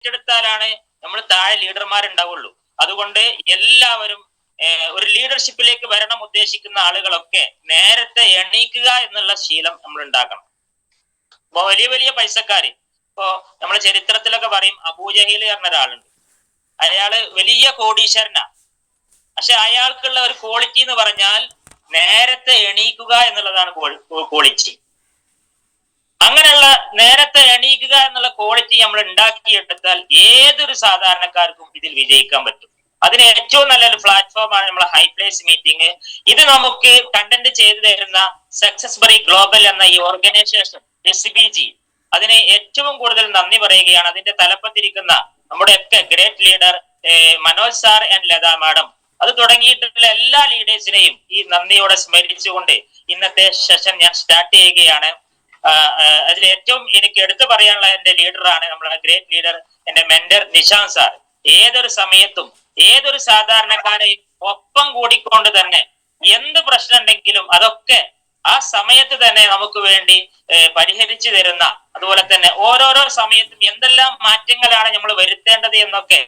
ഏറ്റെടുത്താലാണ് നമ്മൾ താഴെ ലീഡർമാരുണ്ടാവുള്ളൂ. അതുകൊണ്ട് എല്ലാവരും ഒരു ലീഡർഷിപ്പിലേക്ക് വരണം ഉദ്ദേശിക്കുന്ന ആളുകളൊക്കെ നേരത്തെ എണീക്കുക എന്നുള്ള ശീലം നമ്മൾ ഉണ്ടാക്കണം. ഇപ്പൊ വലിയ വലിയ പൈസക്കാര്, ഇപ്പോ നമ്മളെ ചരിത്രത്തിലൊക്കെ പറയും അബൂജഹീൽ പറഞ്ഞ ഒരാളുണ്ട്. അയാള് വലിയ കോടീശ്വരനാ. പക്ഷെ അയാൾക്കുള്ള ഒരു ക്വാളിറ്റി എന്ന് പറഞ്ഞാൽ നേരത്തെ എണീക്കുക എന്നുള്ളതാണ് ക്വാളിറ്റി. അങ്ങനെയുള്ള നേരത്തെ എണീക്കുക എന്നുള്ള ക്വാളിറ്റി നമ്മൾ ഉണ്ടാക്കിയെടുത്താൽ ഏതൊരു സാധാരണക്കാർക്കും ഇതിൽ വിജയിക്കാൻ പറ്റും. അതിന് ഏറ്റവും നല്ലൊരു പ്ലാറ്റ്ഫോമാണ് നമ്മളെ ഹൈ പ്ലേസ് മീറ്റിംഗ്. ഇത് നമുക്ക് കണ്ടന്റ് ചെയ്തു തരുന്ന സക്സസ്ബറി ഗ്ലോബൽ എന്ന ഈ ഓർഗനൈസേഷൻ SBG, അതിന് ഏറ്റവും കൂടുതൽ നന്ദി പറയുകയാണ്. അതിന്റെ തലപ്പത്തിരിക്കുന്ന നമ്മുടെ ഒക്കെ great leader Manoj sir and Latha madam, അത് തുടങ്ങിയിട്ടുള്ള എല്ലാ ലീഡേഴ്സിനെയും ഈ നന്ദിയോടെ സ്മരിച്ചുകൊണ്ട് ഇന്നത്തെ സെഷൻ ഞാൻ സ്റ്റാർട്ട് ചെയ്യുകയാണ്. അതിൽ ഏറ്റവും എനിക്ക് എടുത്തു പറയാനുള്ള എന്റെ ലീഡറാണ് നമ്മുടെ ഗ്രേറ്റ് ലീഡർ, എന്റെ മെന്റർ നിശാന്ത് സാർ. ഏതൊരു സമയത്തും ഏതൊരു സാധാരണക്കാരെയും ഒപ്പം കൂടിക്കൊണ്ട് തന്നെ എന്ത് പ്രശ്നം ഉണ്ടെങ്കിലും അതൊക്കെ ആ സമയത്ത് തന്നെ നമുക്ക് വേണ്ടി പരിഹരിച്ചു തരുന്ന, അതുപോലെ തന്നെ ഓരോരോ സമയത്തും എന്തെല്ലാം മാറ്റങ്ങളാണ് നമ്മൾ വരുത്തേണ്ടത് എന്നൊക്കെ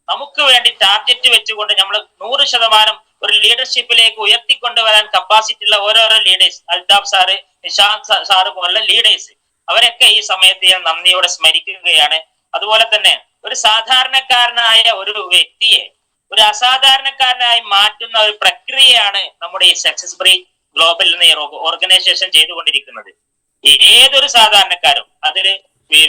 നമുക്ക് വേണ്ടി ടാർഗറ്റ് വെച്ചുകൊണ്ട് നമ്മൾ 100% ഒരു ലീഡർഷിപ്പിലേക്ക് ഉയർത്തിക്കൊണ്ടുവരാൻ കപ്പാസിറ്റി ഉള്ള ഓരോരോ leaders, Althaf sir, Nishanth sir പോലുള്ള ലീഡേഴ്സ്, അവരൊക്കെ ഈ സമയത്ത് ഞാൻ നന്ദിയോടെ സ്മരിക്കുകയാണ്. അതുപോലെ തന്നെ ഒരു സാധാരണക്കാരനായ ഒരു വ്യക്തിയെ ഒരു അസാധാരണക്കാരനായി മാറ്റുന്ന ഒരു പ്രക്രിയയാണ് നമ്മുടെ ഈ സക്സസ്ബറി ഗ്ലോബൽ എന്ന ഓർഗനൈസേഷൻ ചെയ്തുകൊണ്ടിരിക്കുന്നത്. ഏതൊരു സാധാരണക്കാരും, അതില്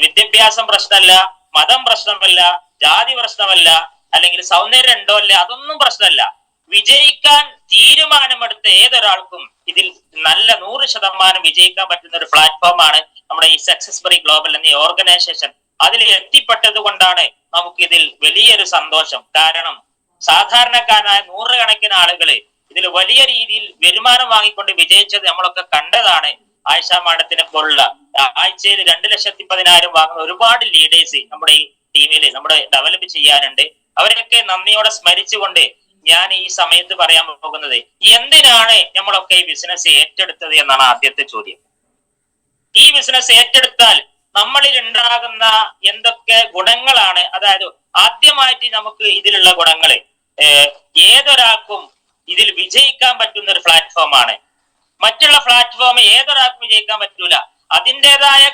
വിദ്യാഭ്യാസം പ്രശ്നമല്ല, മതം പ്രശ്നമല്ല, ജാതി പ്രശ്നമല്ല, അല്ലെങ്കിൽ സൗന്ദര്യം ഉണ്ടോ അല്ല, അതൊന്നും പ്രശ്നമല്ല. വിജയിക്കാൻ തീരുമാനമെടുത്ത ഏതൊരാൾക്കും ഇതിൽ നല്ല 100% വിജയിക്കാൻ പറ്റുന്ന ഒരു പ്ലാറ്റ്ഫോമാണ് നമ്മുടെ ഈ സക്സസ്ബറി ഗ്ലോബൽ എന്ന ഓർഗനൈസേഷൻ. അതിൽ എത്തിപ്പെട്ടത് കൊണ്ടാണ് നമുക്കിതിൽ വലിയൊരു സന്തോഷം. കാരണം സാധാരണക്കാരായ നൂറുകണക്കിന് ആളുകള് ഇതിൽ വലിയ രീതിയിൽ വരുമാനം വാങ്ങിക്കൊണ്ട് വിജയിച്ചത് നമ്മളൊക്കെ കണ്ടതാണ്. ആയിഷ മാഡത്തിനെ പോലുള്ള ആഴ്ചയിൽ 2,10,000 വാങ്ങുന്ന ഒരുപാട് ലീഡേഴ്സ് നമ്മുടെ ഈ ടീമിൽ നമ്മുടെ ഡെവലപ്പ് ചെയ്യാനുണ്ട്. അവരൊക്കെ നന്ദിയോടെ സ്മരിച്ചുകൊണ്ട് ഞാൻ ഈ സമയത്ത് പറയാൻ പോകുന്നത്, എന്തിനാണ് നമ്മളൊക്കെ ഈ ബിസിനസ് ഏറ്റെടുത്തത് എന്നാണ് ആദ്യത്തെ ചോദ്യം. ഈ ബിസിനസ് ഏറ്റെടുത്താൽ നമ്മളിൽ ഉണ്ടാകുന്ന എന്തൊക്കെ ഗുണങ്ങളാണ്? അതായത് ആദ്യമായിട്ട് നമുക്ക് ഇതിലുള്ള ഗുണങ്ങള്, ഏതൊരാൾക്കും ഇതിൽ വിജയിക്കാൻ പറ്റുന്ന ഒരു പ്ലാറ്റ്ഫോമാണ്. മറ്റുള്ള പ്ലാറ്റ്ഫോം ഏതൊരാൾക്കും വിജയിക്കാൻ പറ്റൂല. അതിൻ്റെതായ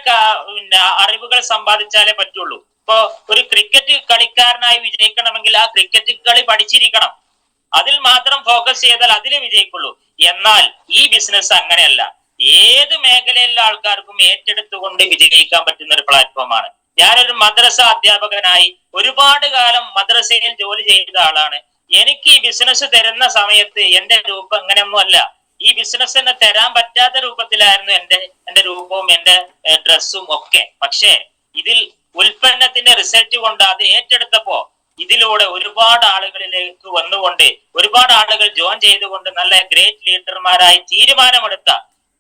അറിവുകൾ സമ്പാദിച്ചാലേ പറ്റുള്ളൂ. ഇപ്പൊ ഒരു ക്രിക്കറ്റ് കളിക്കാരനായി വിജയിക്കണമെങ്കിൽ ആ ക്രിക്കറ്റ് കളി പഠിച്ചിരിക്കണം. അതിൽ മാത്രം ഫോക്കസ് ചെയ്താൽ അതിലേ വിജയിക്കുള്ളൂ. എന്നാൽ ഈ ബിസിനസ് അങ്ങനെയല്ല. ഏത് മേഖലയിലുള്ള ആൾക്കാർക്കും ഏറ്റെടുത്തുകൊണ്ട് വിജയിക്കാൻ പറ്റുന്ന ഒരു പ്ലാറ്റ്ഫോമാണ്. ഞാനൊരു മദ്രസ അധ്യാപകനായി ഒരുപാട് കാലം മദ്രസയിൽ ജോലി ചെയ്ത ആളാണ്. എനിക്ക് ഈ ബിസിനസ് തരുന്ന സമയത്ത് എന്റെ രൂപം അങ്ങനെയൊന്നും അല്ല. ഈ ബിസിനസ് തന്നെ തരാൻ പറ്റാത്ത രൂപത്തിലായിരുന്നു എന്റെ രൂപവും എന്റെ ഡ്രസ്സും ഒക്കെ. പക്ഷേ ഇതിൽ ഉൽപ്പന്നത്തിന്റെ റിസൾട്ട് കൊണ്ട് അത് ഏറ്റെടുത്തപ്പോ ഇതിലൂടെ ഒരുപാട് ആളുകളിലേക്ക് വന്നുകൊണ്ട് ഒരുപാട് ആളുകൾ ജോയിൻ ചെയ്തുകൊണ്ട് നല്ല ഗ്രേറ്റ് ലീഡർമാരായി തീരുമാനമെടുത്ത,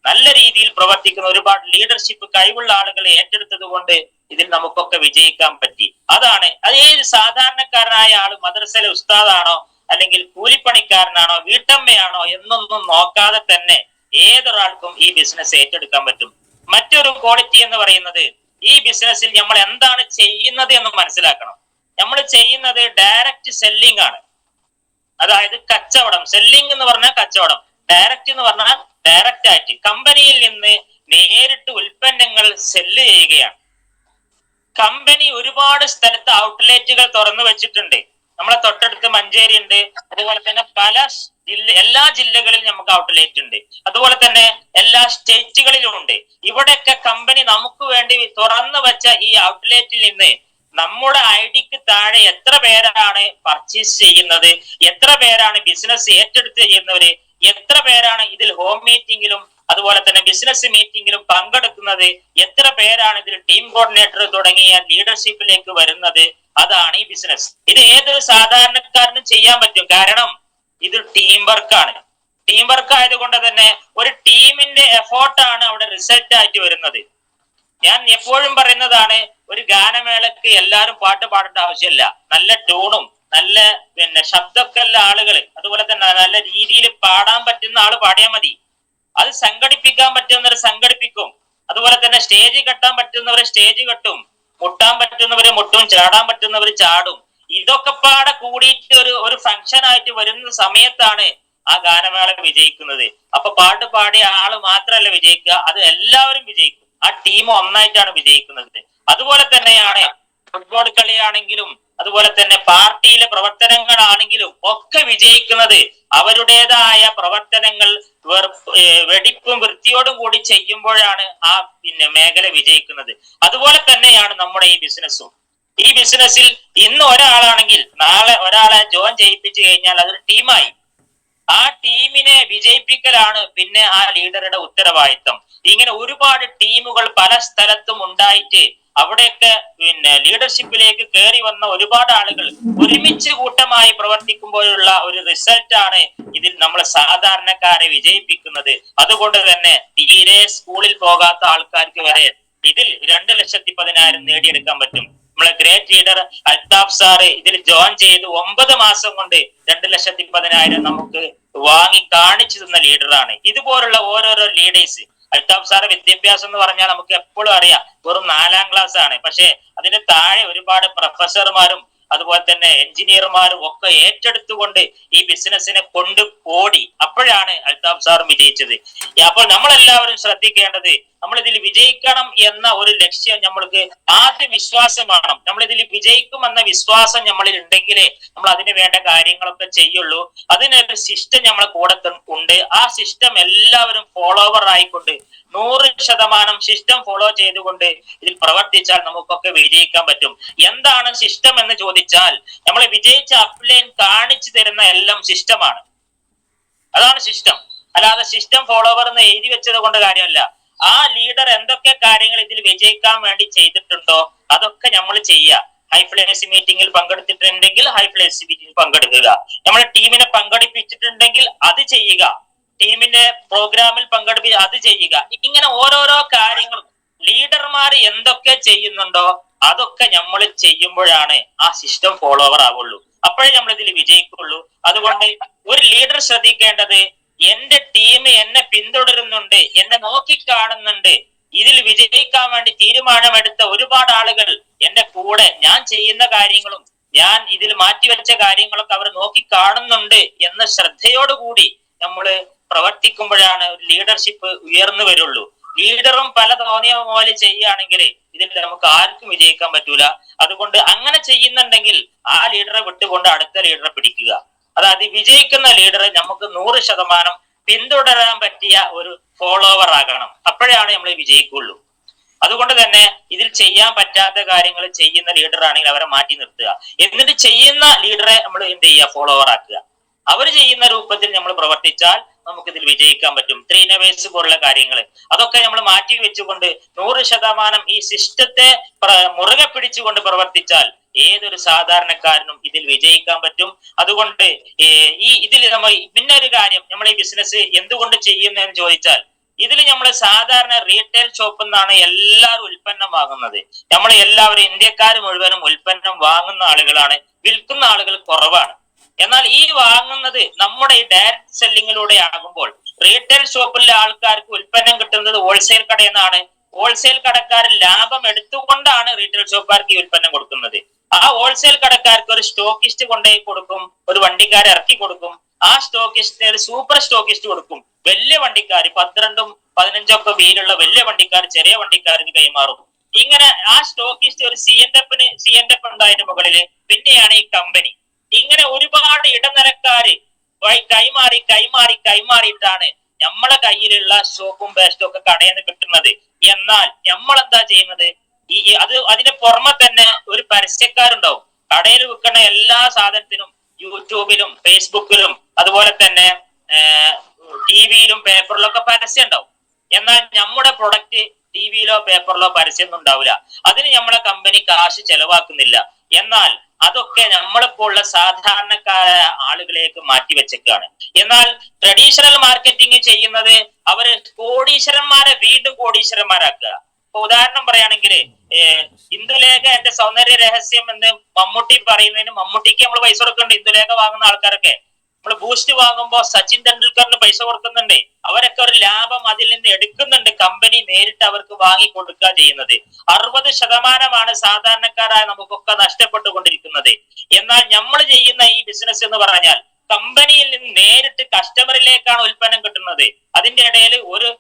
നല്ല രീതിയിൽ പ്രവർത്തിക്കുന്ന ഒരുപാട് ലീഡർഷിപ്പ് കഴിവുള്ള ആളുകളെ ഏറ്റെടുത്തത് കൊണ്ട് ഇതിൽ നമുക്കൊക്കെ വിജയിക്കാൻ പറ്റി. അതാണ് അത്. ഏത് സാധാരണക്കാരനായ ആള് മദ്രസയിലെ ഉസ്താദാണോ അല്ലെങ്കിൽ കൂലിപ്പണിക്കാരനാണോ വീട്ടമ്മയാണോ എന്നൊന്നും നോക്കാതെ തന്നെ ഏതൊരാൾക്കും ഈ ബിസിനസ് ഏറ്റെടുക്കാൻ പറ്റും. മറ്റൊരു ക്വാളിറ്റി എന്ന് പറയുന്നത്, ഈ ബിസിനസ്സിൽ നമ്മൾ എന്താണ് ചെയ്യുന്നത് എന്ന് മനസ്സിലാക്കണം. നമ്മൾ ചെയ്യുന്നത് ഡയറക്റ്റ് സെല്ലിംഗ് ആണ്. അതായത് കച്ചവടം. സെല്ലിംഗ് എന്ന് പറഞ്ഞാൽ കച്ചവടം, ഡയറക്റ്റ് എന്ന് പറഞ്ഞാൽ ഡയറക്റ്റ് ആയിട്ട് കമ്പനിയിൽ നിന്ന് നേരിട്ട് ഉൽപ്പന്നങ്ങൾ സെല്ല് ചെയ്യുകയാണ്. കമ്പനി ഒരുപാട് സ്ഥലത്ത് ഔട്ട്ലെറ്റുകൾ തുറന്നു വെച്ചിട്ടുണ്ട്. നമ്മളെ തൊട്ടടുത്ത് മഞ്ചേരി ഉണ്ട്, അതുപോലെ തന്നെ എല്ലാ ജില്ലകളിലും നമുക്ക് ഔട്ട്ലെറ്റ് ഉണ്ട്, അതുപോലെ തന്നെ എല്ലാ സ്റ്റേറ്റുകളിലും ഉണ്ട്. ഇവിടെയൊക്കെ കമ്പനി നമുക്ക് വേണ്ടി തുറന്നു വെച്ച ഈ ഔട്ട്ലെറ്റിൽ നിന്ന് നമ്മുടെ ഐഡിക്ക് താഴെ എത്ര പേരാണ് പർച്ചേസ് ചെയ്യുന്നത്, എത്ര പേരാണ് ബിസിനസ് ഏറ്റെടുത്ത് ചെയ്യുന്നവര്, എത്ര പേരാണ് ഇതിൽ ഹോം മീറ്റിംഗിലും അതുപോലെ തന്നെ ബിസിനസ് മീറ്റിംഗിലും പങ്കെടുക്കുന്നത്, എത്ര പേരാണ് ഇതിൽ ടീം കോർഡിനേറ്റർ തുടങ്ങിയ ലീഡർഷിപ്പിലേക്ക് വരുന്നത്, അതാണ് ഈ ബിസിനസ്. ഇത് ഏതൊരു സാധാരണക്കാരനും ചെയ്യാൻ പറ്റും. കാരണം ഇത് ടീം വർക്കാണ്. ടീം വർക്ക് ആയതുകൊണ്ട് തന്നെ ഒരു ടീമിന്റെ എഫോർട്ടാണ് അവിടെ റിസൾട്ട് ആയിട്ട് വരുന്നത്. ഞാൻ എപ്പോഴും പറയുന്നതാണ്, ഒരു ഗാനമേളക്ക് എല്ലാവരും പാട്ട് പാടേണ്ട ആവശ്യമില്ല. നല്ല ട്യൂണും നല്ല ശബ്ദമൊക്കെ ഉള്ള ആളുകൾ, അതുപോലെ തന്നെ നല്ല രീതിയിൽ പാടാൻ പറ്റുന്ന ആള് പാടിയാൽ മതി. അത് സംഘടിപ്പിക്കാൻ പറ്റുന്നവർ സംഘടിപ്പിക്കും, അതുപോലെ തന്നെ സ്റ്റേജ് കെട്ടാൻ പറ്റുന്നവർ സ്റ്റേജ് കെട്ടും. മുട്ടാൻ പറ്റുന്നവര് മുട്ടും, ചാടാൻ പറ്റുന്നവര് ചാടും. ഇതൊക്കെ പാടെ കൂടിയിട്ട് ഒരു ഫംഗ്ഷൻ ആയിട്ട് വരുന്ന സമയത്താണ് ആ ഗാനമേള വിജയിക്കുന്നത്. അപ്പൊ പാട്ട് പാടിയ ആള് മാത്രല്ല വിജയിക്കുക, അത് എല്ലാവരും വിജയിക്കും. ആ ടീം ഒന്നായിട്ടാണ് വിജയിക്കുന്നത്. അതുപോലെ തന്നെയാണ് ഫുട്ബോൾ കളിയാണെങ്കിലും അതുപോലെ തന്നെ പാർട്ടിയിലെ പ്രവർത്തനങ്ങളാണെങ്കിലും ഒക്കെ വിജയിക്കുന്നത് അവരുടേതായ പ്രവർത്തനങ്ങൾ വെടിപ്പും വൃത്തിയോടും കൂടി ചെയ്യുമ്പോഴാണ് ആ മേഖല വിജയിക്കുന്നത്. അതുപോലെ തന്നെയാണ് നമ്മുടെ ഈ ബിസിനസ്സും. ഈ ബിസിനസ്സിൽ ഇന്ന് ഒരാളാണെങ്കിൽ നാളെ ഒരാളെ ജോയിൻ ചെയ്യിപ്പിച്ചു കഴിഞ്ഞാൽ അതൊരു ടീമായി. ആ ടീമിനെ വിജയിപ്പിക്കലാണ് പിന്നെ ആ ലീഡറുടെ ഉത്തരവാദിത്തം. ഇങ്ങനെ ഒരുപാട് ടീമുകൾ പല സ്ഥലത്തും ഉണ്ടായിട്ട് അവിടെയൊക്കെ ലീഡർഷിപ്പിലേക്ക് കയറി വന്ന ഒരുപാട് ആളുകൾ ഒരുമിച്ച് കൂട്ടമായി പ്രവർത്തിക്കുമ്പോഴുള്ള ഒരു റിസൾട്ടാണ് ഇതിൽ നമ്മൾ സാധാരണക്കാരെ വിജയിപ്പിക്കുന്നത്. അതുകൊണ്ട് തന്നെ തീരെ സ്കൂളിൽ പോകാത്ത ആൾക്കാർക്ക് വരെ ഇതിൽ 2,10,000 നേടിയെടുക്കാൻ പറ്റും. നമ്മളെ ഗ്രേറ്റ് ലീഡർ അൽതാഫ് സാറ് ഇതിൽ ജോയിൻ ചെയ്ത് 9 മാസം കൊണ്ട് 2,10,000 നമുക്ക് വാങ്ങി കാണിച്ചു തന്ന ലീഡറാണ്. ഇതുപോലുള്ള ഓരോരോ ലീഡേഴ്സ്. അൽതാഫ് സാറ് വിദ്യാഭ്യാസം എന്ന് പറഞ്ഞാൽ നമുക്ക് എപ്പോഴും അറിയാം വെറും 4ാം ക്ലാസ് ആണ്. പക്ഷെ അതിന് താഴെ ഒരുപാട് പ്രൊഫസർമാരും അതുപോലെ തന്നെ എഞ്ചിനീയർമാരും ഒക്കെ ഏറ്റെടുത്തുകൊണ്ട് ഈ ബിസിനസ്സിനെ കൊണ്ട് ഓടി. അപ്പോഴാണ് അൽതാഫ് സാർ വിജയിച്ചത്. അപ്പോൾ നമ്മളെല്ലാവരും ശ്രദ്ധിക്കേണ്ടത്, നമ്മൾ ഇതിൽ വിജയിക്കണം എന്ന ഒരു ലക്ഷ്യം നമ്മൾക്ക് ആദ്യ വിശ്വാസം വേണം. നമ്മൾ ഇതിൽ വിജയിക്കും എന്ന വിശ്വാസം നമ്മളിൽ ഉണ്ടെങ്കിലേ നമ്മൾ അതിന് വേണ്ട കാര്യങ്ങളൊക്കെ ചെയ്യുള്ളൂ. അതിനൊരു സിസ്റ്റം നമ്മളെ കൂടെ ഉണ്ട്. ആ സിസ്റ്റം എല്ലാവരും ഫോളോവർ ആയിക്കൊണ്ട് 100% സിസ്റ്റം ഫോളോ ചെയ്തുകൊണ്ട് ഇതിൽ പ്രവർത്തിച്ചാൽ നമുക്കൊക്കെ വിജയിക്കാൻ പറ്റും. എന്താണ് സിസ്റ്റം എന്ന് ചോദിച്ചാൽ, നമ്മൾ വിജയിച്ച അപ്ലൈൻ കാണിച്ചു തരുന്ന എല്ലാം സിസ്റ്റമാണ്. അതാണ് സിസ്റ്റം. അല്ലാതെ സിസ്റ്റം ഫോളോവർ എന്ന് എഴുതി വെച്ചത് കൊണ്ട് കാര്യമല്ല. ആ ലീഡർ എന്തൊക്കെ കാര്യങ്ങൾ ഇതിൽ വിജയിക്കാൻ വേണ്ടി ചെയ്തിട്ടുണ്ടോ അതൊക്കെ നമ്മൾ ചെയ്യുക. ഹൈഫ്ലേഴ്സ് മീറ്റിംഗിൽ പങ്കെടുത്തിട്ടുണ്ടെങ്കിൽ ഹൈഫ്ലേഴ്സ് മീറ്റിംഗിൽ പങ്കെടുക്കുക. നമ്മളെ ടീമിനെ പങ്കെടുപ്പിച്ചിട്ടുണ്ടെങ്കിൽ അത് ചെയ്യുക. ടീമിന്റെ പ്രോഗ്രാമിൽ പങ്കെടുപ്പിച്ച് അത് ചെയ്യുക. ഇങ്ങനെ ഓരോരോ കാര്യങ്ങളും ലീഡർമാർ എന്തൊക്കെ ചെയ്യുന്നുണ്ടോ അതൊക്കെ നമ്മൾ ചെയ്യുമ്പോഴാണ് ആ സിസ്റ്റം ഫോളോവർ ആവുള്ളൂ. അപ്പോഴേ നമ്മൾ ഇതിൽ വിജയിക്കുള്ളൂ. അതുകൊണ്ട് ഒരു ലീഡർ ശ്രദ്ധിക്കേണ്ടത്, എന്റെ ടീം എന്നെ പിന്തുടരുന്നുണ്ട്, എന്നെ നോക്കിക്കാണുന്നുണ്ട്, ഇതിൽ വിജയിക്കാൻ വേണ്ടി തീരുമാനമെടുത്ത ഒരുപാട് ആളുകൾ എന്റെ കൂടെ, ഞാൻ ചെയ്യുന്ന കാര്യങ്ങളും ഞാൻ ഇതിൽ മാറ്റിവെച്ച കാര്യങ്ങളൊക്കെ അവർ നോക്കി കാണുന്നുണ്ട് എന്ന ശ്രദ്ധയോടുകൂടി നമ്മൾ പ്രവർത്തിക്കുമ്പോഴാണ് ലീഡർഷിപ്പ് ഉയർന്നു വരുള്ളൂ. ലീഡറും പല തോന്നിയ പോലെ ചെയ്യുകയാണെങ്കിൽ ഇതിൽ നമുക്ക് ആർക്കും വിജയിക്കാൻ പറ്റൂല. അതുകൊണ്ട് അങ്ങനെ ചെയ്യുന്നുണ്ടെങ്കിൽ ആ ലീഡറെ വിട്ടുകൊണ്ട് അടുത്ത ലീഡറെ പിടിക്കുക. അതായത് വിജയിക്കുന്ന ലീഡറെ നമുക്ക് 100% പിന്തുടരാൻ പറ്റിയ ഒരു ഫോളോവർ ആകണം. അപ്പോഴാണ് നമ്മൾ വിജയിക്കുള്ളൂ. അതുകൊണ്ട് തന്നെ ഇതിൽ ചെയ്യാൻ പറ്റാത്ത കാര്യങ്ങൾ ചെയ്യുന്ന ലീഡർ ആണെങ്കിൽ അവരെ മാറ്റി നിർത്തുക. എന്നിട്ട് ചെയ്യുന്ന ലീഡറെ നമ്മൾ എന്ത് ചെയ്യുക, ഫോളോവർ ആക്കുക. അവർ ചെയ്യുന്ന രൂപത്തിൽ നമ്മൾ പ്രവർത്തിച്ചാൽ നമുക്ക് ഇതിൽ വിജയിക്കാൻ പറ്റും. 3 ഇന്നോവേറ്റ്സ് പോലുള്ള കാര്യങ്ങൾ അതൊക്കെ നമ്മൾ മാറ്റി വെച്ചുകൊണ്ട് 100% ഈ സിസ്റ്റത്തെ മുറുകെ പിടിച്ചുകൊണ്ട് പ്രവർത്തിച്ചാൽ ഏതൊരു സാധാരണക്കാരനും ഇതിൽ വിജയിക്കാൻ പറ്റും. അതുകൊണ്ട് ഇതിൽ നമ്മൾ പിന്നെ ഒരു കാര്യം, നമ്മൾ ഈ ബിസിനസ് എന്തുകൊണ്ട് ചെയ്യുന്നതെന്ന് ചോദിച്ചാൽ, ഇതിൽ നമ്മൾ സാധാരണ റീറ്റെയിൽ ഷോപ്പിൽ നിന്നാണ് എല്ലാവരും ഉൽപ്പന്നം വാങ്ങുന്നത്. നമ്മൾ എല്ലാവരും ഇന്ത്യക്കാർ മുഴുവനും ഉൽപ്പന്നം വാങ്ങുന്ന ആളുകളാണ്, വിൽക്കുന്ന ആളുകൾ കുറവാണ്. എന്നാൽ ഈ വാങ്ങുന്നത് നമ്മുടെ ഈ ഡയറക്ട് സെല്ലിങ്ങിലൂടെ ആകുമ്പോൾ റീറ്റെയിൽ ഷോപ്പിലെ ആൾക്കാർക്ക് ഉൽപ്പന്നം കിട്ടുന്നത് ഹോൾസെയിൽ കടയിൽ നിന്നാണ്. ഹോൾസെയിൽ കടക്കാർ ലാഭം എടുത്തുകൊണ്ടാണ് റീറ്റെയിൽ ഷോപ്പുകാർക്ക് ഈ ഉൽപ്പന്നം കൊടുക്കുന്നത്. ആ ഹോൾസെയിൽ കടക്കാർക്ക് ഒരു സ്റ്റോക്കിസ്റ്റ് കൊണ്ടുപോയി കൊടുക്കും, ഒരു വണ്ടിക്കാരെ ഇറക്കി കൊടുക്കും. ആ സ്റ്റോക്കിസ്റ്റിന് ഒരു സൂപ്പർ സ്റ്റോക്കിസ്റ്റ് കൊടുക്കും. വലിയ വണ്ടിക്കാർ 12ഉം 15ഉം ഒക്കെ വീലുള്ള വലിയ വണ്ടിക്കാർ ചെറിയ വണ്ടിക്കാർക്ക് കൈമാറും. ഇങ്ങനെ ആ സ്റ്റോക്കിസ്റ്റ് ഒരു CNF ഉണ്ടായതിന് മുകളില് പിന്നെയാണ് ഈ കമ്പനി. ഇങ്ങനെ ഒരുപാട് ഇടനിലക്കാര് കൈമാറിയിട്ടാണ് നമ്മളെ കയ്യിലുള്ള സോപ്പും പേസ്റ്റും ഒക്കെ കടയിൽ നിന്ന് കിട്ടുന്നത്. എന്നാൽ നമ്മൾ എന്താ ചെയ്യുന്നത്, അതിന് പുറമെ തന്നെ ഒരു പരസ്യക്കാരുണ്ടാവും. കടയിൽ വിൽക്കുന്ന എല്ലാ സാധനത്തിനും യൂട്യൂബിലും ഫേസ്ബുക്കിലും അതുപോലെ തന്നെ TV-യിലും പേപ്പറിലൊക്കെ പരസ്യം ഉണ്ടാവും. എന്നാൽ നമ്മുടെ പ്രൊഡക്റ്റ് TV-യിലോ പേപ്പറിലോ പരസ്യമൊന്നും ഉണ്ടാവില്ല. അതിന് നമ്മളെ കമ്പനി കാശ് ചെലവാക്കുന്നില്ല. എന്നാൽ അതൊക്കെ നമ്മളിപ്പോഴുള്ള സാധാരണക്കാരായ ആളുകളിലേക്ക് മാറ്റിവെച്ചേക്കാണ്. എന്നാൽ ട്രഡീഷണൽ മാർക്കറ്റിംഗ് ചെയ്യുന്നത് അവര് കോടീശ്വരന്മാരെ വീണ്ടും കോടീശ്വരന്മാരാക്കുക. ഇപ്പൊ ഉദാഹരണം പറയുകയാണെങ്കിൽ, ഇന്ദുലേഖ എന്റെ സൗന്ദര്യ രഹസ്യം എന്ന് മമ്മൂട്ടി പറയുന്നതിന് മമ്മൂട്ടിക്ക് നമ്മൾ പൈസ കൊടുക്കുന്നുണ്ട്. ഇന്ദുലേഖ വാങ്ങുന്ന ആൾക്കാരൊക്കെ നമ്മൾ ബൂസ്റ്റ് വാങ്ങുമ്പോൾ സച്ചിൻ തെണ്ടുൽക്കറിന് പൈസ കൊടുക്കുന്നുണ്ട്. അവരൊക്കെ ഒരു ലാഭം അതിൽ നിന്ന് എടുക്കുന്നുണ്ട്. കമ്പനി നേരിട്ട് അവർക്ക് വാങ്ങി കൊടുക്കുക ചെയ്യുന്നത്. 60% സാധാരണക്കാരായ നമുക്കൊക്കെ നഷ്ടപ്പെട്ടുകൊണ്ടിരിക്കുന്നത്. എന്നാൽ നമ്മൾ ചെയ്യുന്ന ഈ ബിസിനസ് എന്ന് പറഞ്ഞാൽ കമ്പനിയിൽ നിന്ന് നേരിട്ട് കസ്റ്റമറിലേക്കാണ് ഉൽപ്പന്നം കിട്ടുന്നത്. അതിന്റെ ഇടയിൽ ഒരു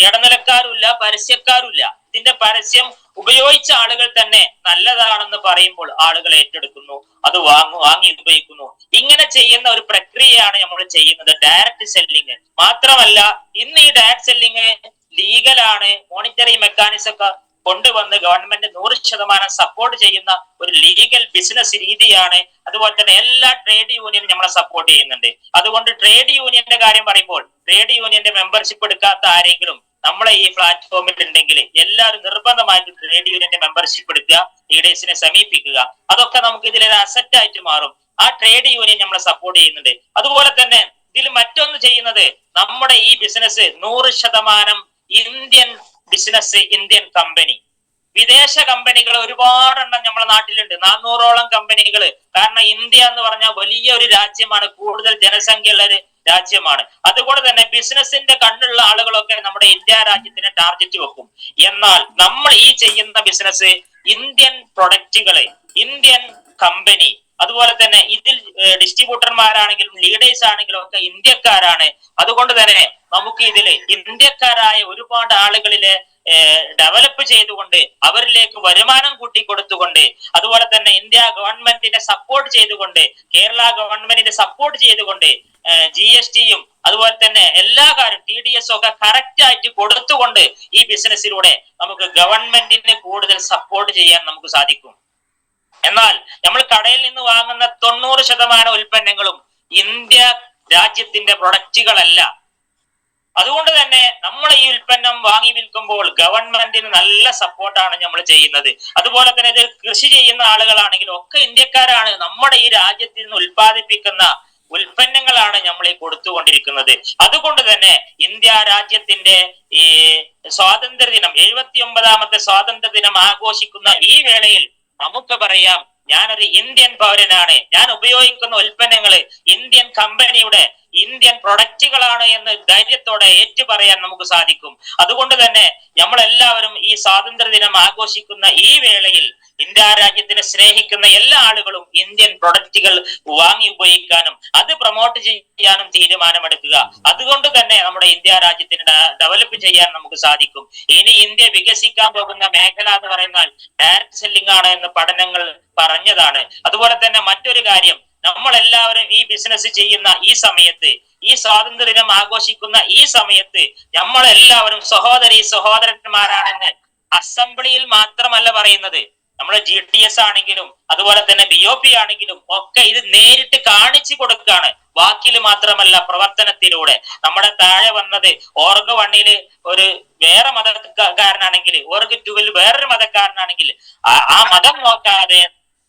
ഇടനിലക്കാരുമില്ല, പരസ്യക്കാരുമില്ല. ഇതിന്റെ പരസ്യം ഉപയോഗിച്ച ആളുകൾ തന്നെ നല്ലതാണെന്ന് പറയുമ്പോൾ ആളുകൾ ഏറ്റെടുക്കുന്നു, അത് വാങ്ങി ഉപയോഗിക്കുന്നു. ഇങ്ങനെ ചെയ്യുന്ന ഒരു പ്രക്രിയയാണ് നമ്മൾ ചെയ്യുന്നത്, ഡയറക്റ്റ് സെല്ലിങ്. മാത്രമല്ല ഇന്ന് ഈ ഡയറക്റ്റ് സെല്ലിങ് ലീഗലാണ്. മോണിറ്ററി മെക്കാനിസം ഒക്കെ കൊണ്ടുവന്ന് ഗവൺമെന്റ് 100% സപ്പോർട്ട് ചെയ്യുന്ന ഒരു ലീഗൽ ബിസിനസ് രീതിയാണ്. അതുപോലെ തന്നെ എല്ലാ ട്രേഡ് യൂണിയനും നമ്മളെ സപ്പോർട്ട് ചെയ്യുന്നുണ്ട്. അതുകൊണ്ട് ട്രേഡ് യൂണിയന്റെ കാര്യം പറയുമ്പോൾ ട്രേഡ് യൂണിയന്റെ മെമ്പർഷിപ്പ് എടുക്കാത്ത ആരെങ്കിലും നമ്മളെ ഈ പ്ലാറ്റ്ഫോമിൽ ഉണ്ടെങ്കിൽ എല്ലാവരും നിർബന്ധമായിട്ട് ട്രേഡ് യൂണിയന്റെ മെമ്പർഷിപ്പ് എടുക്കുക, ലീഡേഴ്സിനെ സമീപിക്കുക. അതൊക്കെ നമുക്ക് ഇതിലൊരു അസറ്റ് ആയിട്ട് മാറും. ആ ട്രേഡ് യൂണിയൻ നമ്മളെ സപ്പോർട്ട് ചെയ്യുന്നുണ്ട്. അതുപോലെ തന്നെ ഇതിൽ മറ്റൊന്ന് ചെയ്യുന്നത്, നമ്മുടെ ഈ business 100% Indian business, Indian company. വിദേശ കമ്പനികൾ ഒരുപാടെണ്ണം നമ്മുടെ നാട്ടിലുണ്ട്, 400ഓളം കമ്പനികൾ. കാരണം ഇന്ത്യ എന്ന് പറഞ്ഞാൽ വലിയ ഒരു രാജ്യമാണ്, കൂടുതൽ ജനസംഖ്യ ഉള്ള ഒരു രാജ്യമാണ്. അതുകൊണ്ട് തന്നെ ബിസിനസിന്റെ കണ്ണുള്ള ആളുകളൊക്കെ നമ്മുടെ ഇന്ത്യ രാജ്യത്തിന് ടാർഗറ്റ് വെക്കും. എന്നാൽ നമ്മൾ ഈ ചെയ്യുന്ന ബിസിനസ് ഇന്ത്യൻ പ്രൊഡക്റ്റുകള്, ഇന്ത്യൻ കമ്പനി, അതുപോലെ തന്നെ ഇതിൽ ഡിസ്ട്രിബ്യൂട്ടർമാരാണെങ്കിലും ലീഡേഴ്സ് ആണെങ്കിലും ഒക്കെ ഇന്ത്യക്കാരാണ്. അതുകൊണ്ട് തന്നെ നമുക്ക് ഇതില് ഇന്ത്യക്കാരായ ഒരുപാട് ആളുകളിലെ ഡെവലപ്പ് ചെയ്തുകൊണ്ട് അവരിലേക്ക് വരുമാനം കൂട്ടിക്കൊടുത്തുകൊണ്ട്, അതുപോലെ തന്നെ ഇന്ത്യ ഗവൺമെന്റിനെ സപ്പോർട്ട് ചെയ്തുകൊണ്ട്, കേരള ഗവൺമെന്റിനെ സപ്പോർട്ട് ചെയ്തുകൊണ്ട്, GSTയും അതുപോലെ തന്നെ എല്ലാ കാര്യം TDS ഒക്കെ കറക്റ്റ് ആയിട്ട് കൊടുത്തുകൊണ്ട് ഈ ബിസിനസ്സിലൂടെ നമുക്ക് ഗവൺമെന്റിനെ കൂടുതൽ സപ്പോർട്ട് ചെയ്യാൻ നമുക്ക് സാധിക്കും. എന്നാൽ നമ്മൾ കടയിൽ നിന്ന് വാങ്ങുന്ന 90% ഉൽപ്പന്നങ്ങളും ഇന്ത്യ രാജ്യത്തിന്റെ പ്രൊഡക്റ്റുകളല്ല. അതുകൊണ്ട് തന്നെ നമ്മൾ ഈ ഉൽപ്പന്നം വാങ്ങി വിൽക്കുമ്പോൾ ഗവൺമെന്റിന് നല്ല സപ്പോർട്ടാണ് നമ്മൾ ചെയ്യുന്നത്. അതുപോലെ തന്നെ ഇത് കൃഷി ചെയ്യുന്ന ആളുകളാണെങ്കിലും ഒക്കെ ഇന്ത്യക്കാരാണ്. നമ്മുടെ ഈ രാജ്യത്തിൽ നിന്ന് ഉൽപ്പാദിപ്പിക്കുന്ന ഉൽപ്പന്നങ്ങളാണ് നമ്മൾ ഈ കൊടുത്തുകൊണ്ടിരിക്കുന്നത്. അതുകൊണ്ട് തന്നെ ഇന്ത്യ രാജ്യത്തിന്റെ ഈ സ്വാതന്ത്ര്യ ദിനം, 79ാമത്തെ സ്വാതന്ത്ര്യ ദിനം ആഘോഷിക്കുന്ന ഈ വേളയിൽ നമുക്ക് പറയാം, ഞാനൊരു ഇന്ത്യൻ പൗരനാണ്, ഞാൻ ഉപയോഗിക്കുന്ന ഉൽപ്പന്നങ്ങള് ഇന്ത്യൻ കമ്പനിയുടെ ഇന്ത്യൻ പ്രൊഡക്റ്റുകളാണ് എന്ന് ധൈര്യത്തോടെ ഏറ്റു പറയാൻ നമുക്ക് സാധിക്കും. അതുകൊണ്ട് തന്നെ നമ്മളെല്ലാവരും ഈ സ്വാതന്ത്ര്യ ദിനം ആഘോഷിക്കുന്ന ഈ വേളയിൽ ഇന്ത്യ രാജ്യത്തിനെ സ്നേഹിക്കുന്ന എല്ലാ ആളുകളും ഇന്ത്യൻ പ്രൊഡക്റ്റുകൾ വാങ്ങി ഉപയോഗിക്കാനും അത് പ്രൊമോട്ട് ചെയ്യാനും തീരുമാനമെടുക്കുക. അതുകൊണ്ട് തന്നെ നമ്മുടെ ഇന്ത്യ രാജ്യത്തിന് ഡെവലപ്പ് ചെയ്യാൻ നമുക്ക് സാധിക്കും. ഇനി ഇന്ത്യ വികസിക്കാൻ പോകുന്ന മേഖല എന്ന് പറയുന്നത് ഡയറക്റ്റ് സെല്ലിംഗ് ആണ് എന്ന് പഠനങ്ങൾ പറഞ്ഞതാണ്. അതുപോലെ തന്നെ മറ്റൊരു കാര്യം, നമ്മളെല്ലാവരും ഈ ബിസിനസ് ചെയ്യുന്ന ഈ സമയത്ത്, ഈ സ്വാതന്ത്ര്യ ദിനം ആഘോഷിക്കുന്ന ഈ സമയത്ത് നമ്മളെല്ലാവരും സഹോദരന്മാരാണെന്ന് അസംബ്ലിയിൽ മാത്രമല്ല പറയുന്നത്. നമ്മുടെ GTS ആണെങ്കിലും അതുപോലെ തന്നെ BOP ആണെങ്കിലും ഒക്കെ ഇത് നേരിട്ട് കാണിച്ചു കൊടുക്കുകയാണ്. വാക്കിൽ മാത്രമല്ല, പ്രവർത്തനത്തിലൂടെ. നമ്മുടെ താഴെ വന്നത് ഓർഗ് 1 ഒരു വേറെ മതക്കാരനാണെങ്കിൽ, ഓർഗ് 2 വേറൊരു മതക്കാരനാണെങ്കിൽ ആ മതം നോക്കാതെ,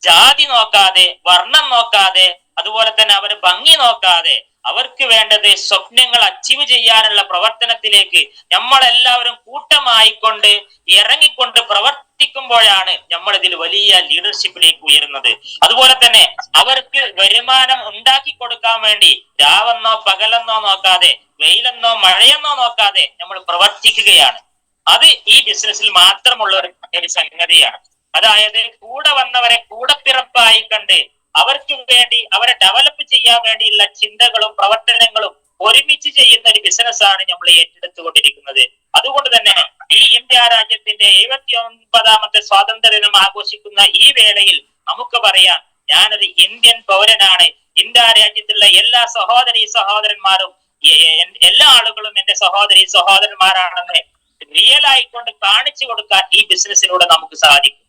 ജാതി നോക്കാതെ, വർണ്ണം നോക്കാതെ, അതുപോലെ തന്നെ അവര് ഭംഗി നോക്കാതെ, അവർക്ക് വേണ്ടത് സ്വപ്നങ്ങൾ അച്ചീവ് ചെയ്യാനുള്ള പ്രവർത്തനത്തിലേക്ക് നമ്മളെല്ലാവരും കൂട്ടമായിക്കൊണ്ട് ഇറങ്ങിക്കൊണ്ട് പ്രവർത്തിക്കുമ്പോഴാണ് നമ്മൾ ഇതിൽ വലിയ ലീഡർഷിപ്പിലേക്ക് ഉയരുന്നത്. അതുപോലെ തന്നെ അവർക്ക് വരുമാനം ഉണ്ടാക്കി കൊടുക്കാൻ വേണ്ടി രാവെന്നോ പകലെന്നോ നോക്കാതെ, വെയിലെന്നോ മഴയെന്നോ നോക്കാതെ നമ്മൾ പ്രവർത്തിക്കുകയാണ്. അത് ഈ ബിസിനസ്സിൽ മാത്രമുള്ള ഒരു സംഗതിയാണ്. അതായത് കൂടെ വന്നവരെ കൂടപ്പിറപ്പായി കണ്ട് അവർക്ക് വേണ്ടി, അവരെ ഡെവലപ്പ് ചെയ്യാൻ വേണ്ടിയുള്ള ചിന്തകളും പ്രവർത്തനങ്ങളും ഒരുമിച്ച് ചെയ്യുന്ന ഒരു ബിസിനസ്സാണ് നമ്മൾ ഏറ്റെടുത്തുകൊണ്ടിരിക്കുന്നത്. അതുകൊണ്ട് തന്നെ ഈ ഇന്ത്യ രാജ്യത്തിന്റെ 79ാമത്തെ സ്വാതന്ത്ര്യ ദിനം ആഘോഷിക്കുന്ന ഈ വേളയിൽ നമുക്ക് പറയാം, ഞാനൊരു ഇന്ത്യൻ പൗരനാണ്. ഇന്ത്യ രാജ്യത്തുള്ള എല്ലാ സഹോദരന്മാരും, എല്ലാ ആളുകളും എന്റെ സഹോദരന്മാരാണെന്ന് റിയൽ ആയിക്കൊണ്ട് കാണിച്ചു കൊടുക്കാൻ ഈ ബിസിനസ്സിലൂടെ നമുക്ക് സാധിക്കും.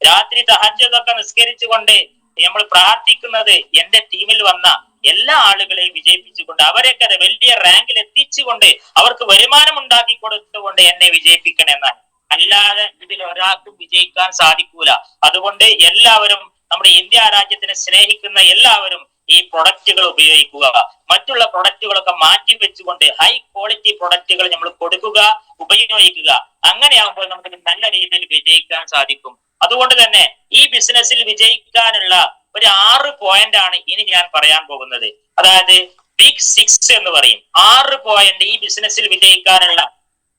രാത്രി തഹജ്ജുദൊക്കെ നിസ്കരിച്ചുകൊണ്ട് നമ്മൾ പ്രാർത്ഥിക്കുന്നത് എന്റെ ടീമിൽ വന്ന എല്ലാ ആളുകളെയും വിജയിപ്പിച്ചുകൊണ്ട്, അവരെയൊക്കെ വലിയ റാങ്കിൽ എത്തിച്ചുകൊണ്ട്, അവർക്ക് വരുമാനം ഉണ്ടാക്കി കൊടുത്തുകൊണ്ട് എന്നെ വിജയിപ്പിക്കണമെന്നാണ്. അല്ലാതെ ഇതിൽ ഒരാൾക്കും വിജയിക്കാൻ സാധിക്കൂല. അതുകൊണ്ട് എല്ലാവരും, നമ്മുടെ ഇന്ത്യ രാജ്യത്തിനെ സ്നേഹിക്കുന്ന എല്ലാവരും ഈ പ്രൊഡക്റ്റുകൾ ഉപയോഗിക്കുക. മറ്റുള്ള പ്രൊഡക്റ്റുകളൊക്കെ മാറ്റി വെച്ചുകൊണ്ട് ഹൈ ക്വാളിറ്റി പ്രൊഡക്റ്റുകൾ നമ്മൾ കൊടുക്കുക, ഉപയോഗിക്കുക. അങ്ങനെയാകുമ്പോൾ നമുക്ക് നല്ല രീതിയിൽ വിജയിക്കാൻ സാധിക്കും. അതുകൊണ്ട് തന്നെ ഈ ബിസിനസ്സിൽ വിജയിക്കാനുള്ള ഒരു 6 പോയിന്റ് ആണ് ഇനി ഞാൻ പറയാൻ പോകുന്നത്. അതായത് ബിഗ് 6 എന്ന് പറയും. 6 പോയിന്റ് ഈ ബിസിനസ്സിൽ വിജയിക്കാനുള്ള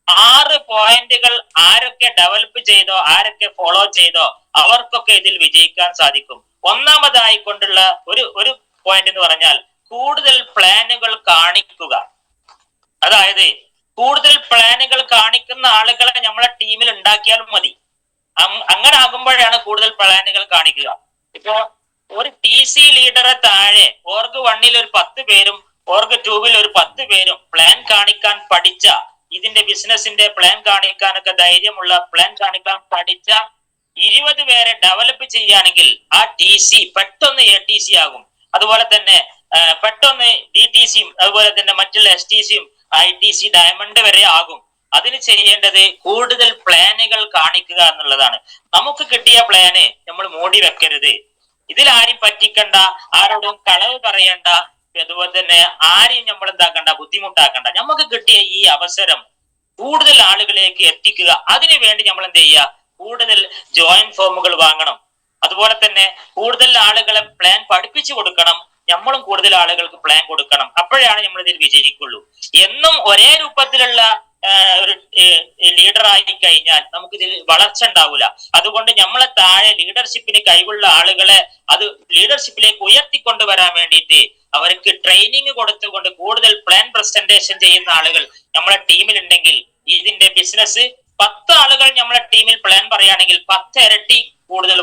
6 പോയിന്റുകൾ ആരൊക്കെ ഡെവലപ്പ് ചെയ്തോ, ആരൊക്കെ ഫോളോ ചെയ്തോ അവർക്കൊക്കെ ഇതിൽ വിജയിക്കാൻ സാധിക്കും. ഒന്നാമതായിക്കൊണ്ടുള്ള ഒരു പോയിന്റ് എന്ന് പറഞ്ഞാൽ കൂടുതൽ പ്ലാനുകൾ കാണിക്കുക. അതായത് കൂടുതൽ പ്ലാനുകൾ കാണിക്കുന്ന ആളുകളെ നമ്മളെ ടീമിൽ ഉണ്ടാക്കിയാലും മതി. അങ്ങനെ ആകുമ്പോഴാണ് കൂടുതൽ പ്ലാനുകൾ കാണിക്കുക. ഇപ്പോ ഒരു TC ലീഡറെ താഴെ ഓർഗ് 1 ഒരു 10 പേരും ഓർഗ് 2 ഒരു 10 പേരും പ്ലാൻ കാണിക്കാൻ പഠിച്ച, ഇതിന്റെ ബിസിനസിന്റെ പ്ലാൻ കാണിക്കാനൊക്കെ ധൈര്യമുള്ള, പ്ലാൻ കാണിക്കാൻ പഠിച്ച 20 പേരെ ഡെവലപ്പ് ചെയ്യുകയാണെങ്കിൽ ആ TC പെട്ടെന്ന് ATC ആകും. അതുപോലെ തന്നെ പെട്ടെന്ന് DTCയും അതുപോലെ തന്നെ മറ്റുള്ള STCയും ITC ഡയമണ്ട് വരെ ആകും. അതിന് ചെയ്യേണ്ടത് കൂടുതൽ പ്ലാനുകൾ കാണിക്കുക എന്നുള്ളതാണ്. നമുക്ക് കിട്ടിയ പ്ലാന് നമ്മൾ മൂടി വെക്കരുത്. ഇതിൽ ആരും പറ്റിക്കണ്ട, ആരോടും കളവ് പറയണ്ട, അതുപോലെ തന്നെ ആരെയും നമ്മൾ എന്താക്കണ്ട, ബുദ്ധിമുട്ടാക്കണ്ട. നമുക്ക് കിട്ടിയ ഈ അവസരം കൂടുതൽ ആളുകളിലേക്ക് എത്തിക്കുക. അതിനു വേണ്ടി നമ്മൾ എന്ത് ചെയ്യുക, കൂടുതൽ ജോയിന്റ് ഫോമുകൾ വാങ്ങണം. അതുപോലെ തന്നെ കൂടുതൽ ആളുകളെ പ്ലാൻ പഠിപ്പിച്ചു കൊടുക്കണം. നമ്മളും കൂടുതൽ ആളുകൾക്ക് പ്ലാൻ കൊടുക്കണം. അപ്പോഴാണ് നമ്മൾ ഇതിൽ വിജയിക്കുള്ളൂ. എന്നും ഒരേ രൂപത്തിലുള്ള ഒരു ലീഡർ ആയി കഴിഞ്ഞാൽ നമുക്കിതിൽ വളർച്ച ഉണ്ടാവില്ല. അതുകൊണ്ട് നമ്മളെ താഴെ ലീഡർഷിപ്പിന് കഴിവുള്ള ആളുകളെ അത് ലീഡർഷിപ്പിലേക്ക് ഉയർത്തിക്കൊണ്ടുവരാൻ വേണ്ടിയിട്ട് അവർക്ക് ട്രെയിനിങ് കൊടുത്തുകൊണ്ട് കൂടുതൽ പ്ലാൻ പ്രസന്റേഷൻ ചെയ്യുന്ന ആളുകൾ നമ്മളെ ടീമിൽ ഉണ്ടെങ്കിൽ ഇതിന്റെ ബിസിനസ് 10 ആളുകൾ നമ്മളെ ടീമിൽ പ്ലാൻ പറയുകയാണെങ്കിൽ 10 ഇരട്ടി കൂടുതൽ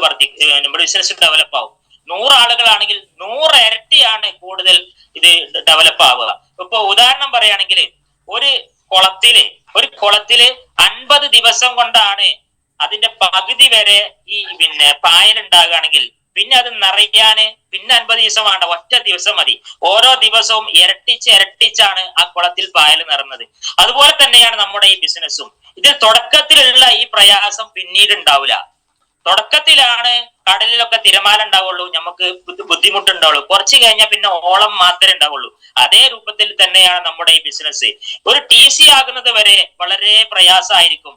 നമ്മുടെ ബിസിനസ് ഡെവലപ്പ് ആവും. 100 ആളുകളാണെങ്കിൽ 100 ഇരട്ടിയാണ് കൂടുതൽ ഇത് ഡെവലപ്പ് ആവുക. ഇപ്പൊ ഉദാഹരണം പറയുകയാണെങ്കിൽ ഒരു കുളത്തില് 50 ദിവസം കൊണ്ടാണ് അതിന്റെ പകുതി വരെ ഈ പായൽ ഉണ്ടാകുകയാണെങ്കിൽ പിന്നെ അത് നിറയാന് പിന്നെ 50 ദിവസം വേണ്ട, ഒറ്റ ദിവസം മതി. ഓരോ ദിവസവും ഇരട്ടിച്ചാണ് ആ കുളത്തിൽ പായൽ നിറഞ്ഞത്. അതുപോലെ തന്നെയാണ് നമ്മുടെ ഈ ബിസിനസ്സും. ഇതിൽ തുടക്കത്തിലുള്ള ഈ പ്രയാസം പിന്നീട് ഉണ്ടാവില്ല. തുടക്കത്തിലാണ് കടലിലൊക്കെ തിരമാല ഉണ്ടാവുള്ളൂ, നമുക്ക് ബുദ്ധിമുട്ടുണ്ടാവുള്ളൂ. കുറച്ച് കഴിഞ്ഞാൽ പിന്നെ ഓളം മാത്രമേ ഉണ്ടാവുള്ളൂ. അതേ രൂപത്തിൽ തന്നെയാണ് നമ്മുടെ ഈ ബിസിനസ്. ഒരു TC ആകുന്നത് വരെ വളരെ പ്രയാസമായിരിക്കും.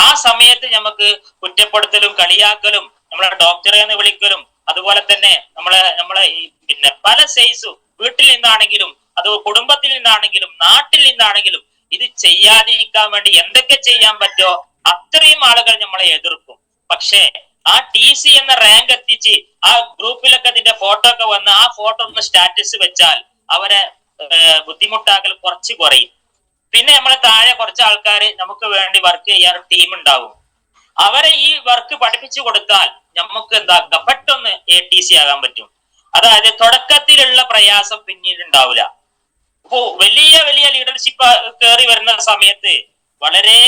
ആ സമയത്ത് നമുക്ക് കുറ്റപ്പെടുത്തലും കളിയാക്കലും നമ്മളെ ഡോക്ടറെ എന്ന് വിളിക്കലും അതുപോലെ തന്നെ നമ്മളെ പല സൈസും വീട്ടിൽ നിന്നാണെങ്കിലും അത് കുടുംബത്തിൽ നിന്നാണെങ്കിലും നാട്ടിൽ നിന്നാണെങ്കിലും ഇത് ചെയ്യാതിരിക്കാൻ വേണ്ടി എന്തൊക്കെ ചെയ്യാൻ പറ്റുമോ അത്രയും ആളുകൾ നമ്മളെ എതിർക്കും. പക്ഷേ ആ TC എന്ന റാങ്ക് എത്തിച്ച് ആ ഗ്രൂപ്പിലൊക്കെ അതിന്റെ ഫോട്ടോ ഒക്കെ വന്ന് ആ ഫോട്ടോ ഒന്ന് സ്റ്റാറ്റസ് വെച്ചാൽ അവരെ ബുദ്ധിമുട്ടാക്കൽ കുറച്ച് കുറയും. പിന്നെ നമ്മളെ താഴെ കുറച്ച് ആൾക്കാർ നമുക്ക് വേണ്ടി വർക്ക് ചെയ്യാൻ ടീം ഉണ്ടാവും. അവരെ ഈ വർക്ക് പഠിപ്പിച്ചു കൊടുത്താൽ നമുക്ക് എന്താക്കാം, പെട്ടെന്ന് ATC ആകാൻ പറ്റും. അതായത് തുടക്കത്തിലുള്ള പ്രയാസം പിന്നീട് ഉണ്ടാവില്ല. അപ്പോ വലിയ ലീഡർഷിപ്പ് കയറി വരുന്ന സമയത്ത് വളരെ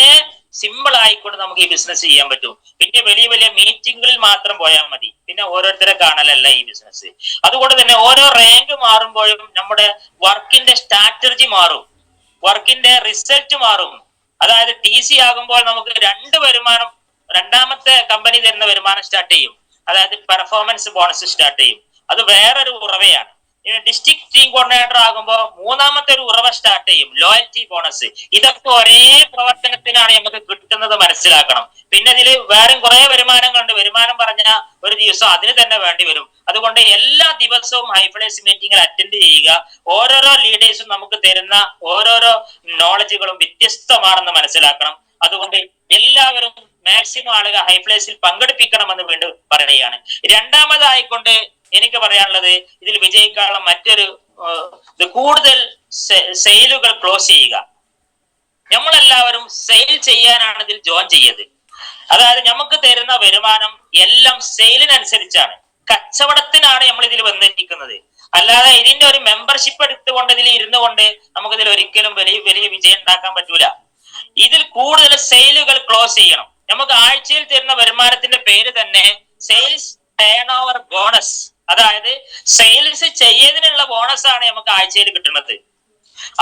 സിമ്പിൾ ആയിക്കൊണ്ട് നമുക്ക് ഈ ബിസിനസ് ചെയ്യാൻ പറ്റും. പിന്നെ വലിയ മീറ്റിങ്ങുകളിൽ മാത്രം പോയാൽ മതി. പിന്നെ ഓരോരുത്തരെ കാണലല്ല ഈ ബിസിനസ്. അതുകൊണ്ട് തന്നെ ഓരോ റാങ്ക് മാറുമ്പോഴും നമ്മുടെ വർക്കിന്റെ സ്ട്രാറ്റജി മാറും, വർക്കിന്റെ റിസൾട്ട് മാറും. അതായത് TC ആകുമ്പോൾ നമുക്ക് 2 വരുമാനം, രണ്ടാമത്തെ കമ്പനി തരുന്ന വരുമാനം സ്റ്റാർട്ട് ചെയ്യും. അതായത് പെർഫോമൻസ് ബോണസ് സ്റ്റാർട്ട് ചെയ്യും. അത് വേറൊരു ഉറവയാണ്. ഡിസ്ട്രിക്ട് ടീം കോർഡിനേറ്റർ ആകുമ്പോൾ 3ാമത്തെ ഒരു ഉറവ സ്റ്റാർട്ട് ചെയ്യും, ലോയൽറ്റി ബോണസ്. ഇതൊക്കെ ഒരേ പ്രവർത്തനത്തിനാണ് നമുക്ക് കിട്ടുന്നത്, മനസ്സിലാക്കണം. പിന്നെ ഇതിൽ വേറെ കുറെ വരുമാനങ്ങളുണ്ട്. വരുമാനം പറഞ്ഞാൽ ഒരു ദിവസം അതിന് തന്നെ വേണ്ടി വരും. അതുകൊണ്ട് എല്ലാ ദിവസവും ഹൈഫ്ലൈസ് മീറ്റിംഗിൽ അറ്റൻഡ് ചെയ്യുക. ഓരോരോ ലീഡേഴ്സും നമുക്ക് തരുന്ന ഓരോരോ നോളജുകളും വ്യത്യസ്തമാണെന്ന് മനസ്സിലാക്കണം. അതുകൊണ്ട് എല്ലാവരും മാക്സിമം ആളുകൾ ഹൈഫ്ലൈസിൽ പങ്കെടുപ്പിക്കണമെന്ന് വീണ്ടും പറയുകയാണ്. രണ്ടാമതായിക്കൊണ്ട് എനിക്ക് പറയാനുള്ളത്, ഇതിൽ വിജയിക്കാനുള്ള മറ്റൊരു കൂടുതൽ സെയിലുകൾ ക്ലോസ് ചെയ്യുക. നമ്മളെല്ലാവരും സെയിൽ ചെയ്യാനാണ് ഇതിൽ ജോയിൻ ചെയ്യത്. അതായത് നമുക്ക് തരുന്ന വരുമാനം എല്ലാം സെയിലിനനുസരിച്ചാണ്, കച്ചവടത്തിനാണ് നമ്മൾ ഇതിൽ വന്നിരിക്കുന്നത്. അല്ലാതെ ഇതിന്റെ ഒരു മെമ്പർഷിപ്പ് എടുത്തുകൊണ്ട് ഇതിൽ ഇരുന്നു കൊണ്ട് നമുക്കിതിൽ ഒരിക്കലും വലിയ വിജയം ഉണ്ടാക്കാൻ പറ്റൂല. ഇതിൽ കൂടുതൽ സെയിലുകൾ ക്ലോസ് ചെയ്യണം. നമുക്ക് ആഴ്ചയിൽ തരുന്ന വരുമാനത്തിന്റെ പേര് തന്നെ സെയിൽസ് ടേൺ ഓവർ ബോണസ്. അതായത് സെയിൽസ് ചെയ്യതിനുള്ള ബോണസ് ആണ് നമുക്ക് ആഴ്ചയിൽ കിട്ടുന്നത്.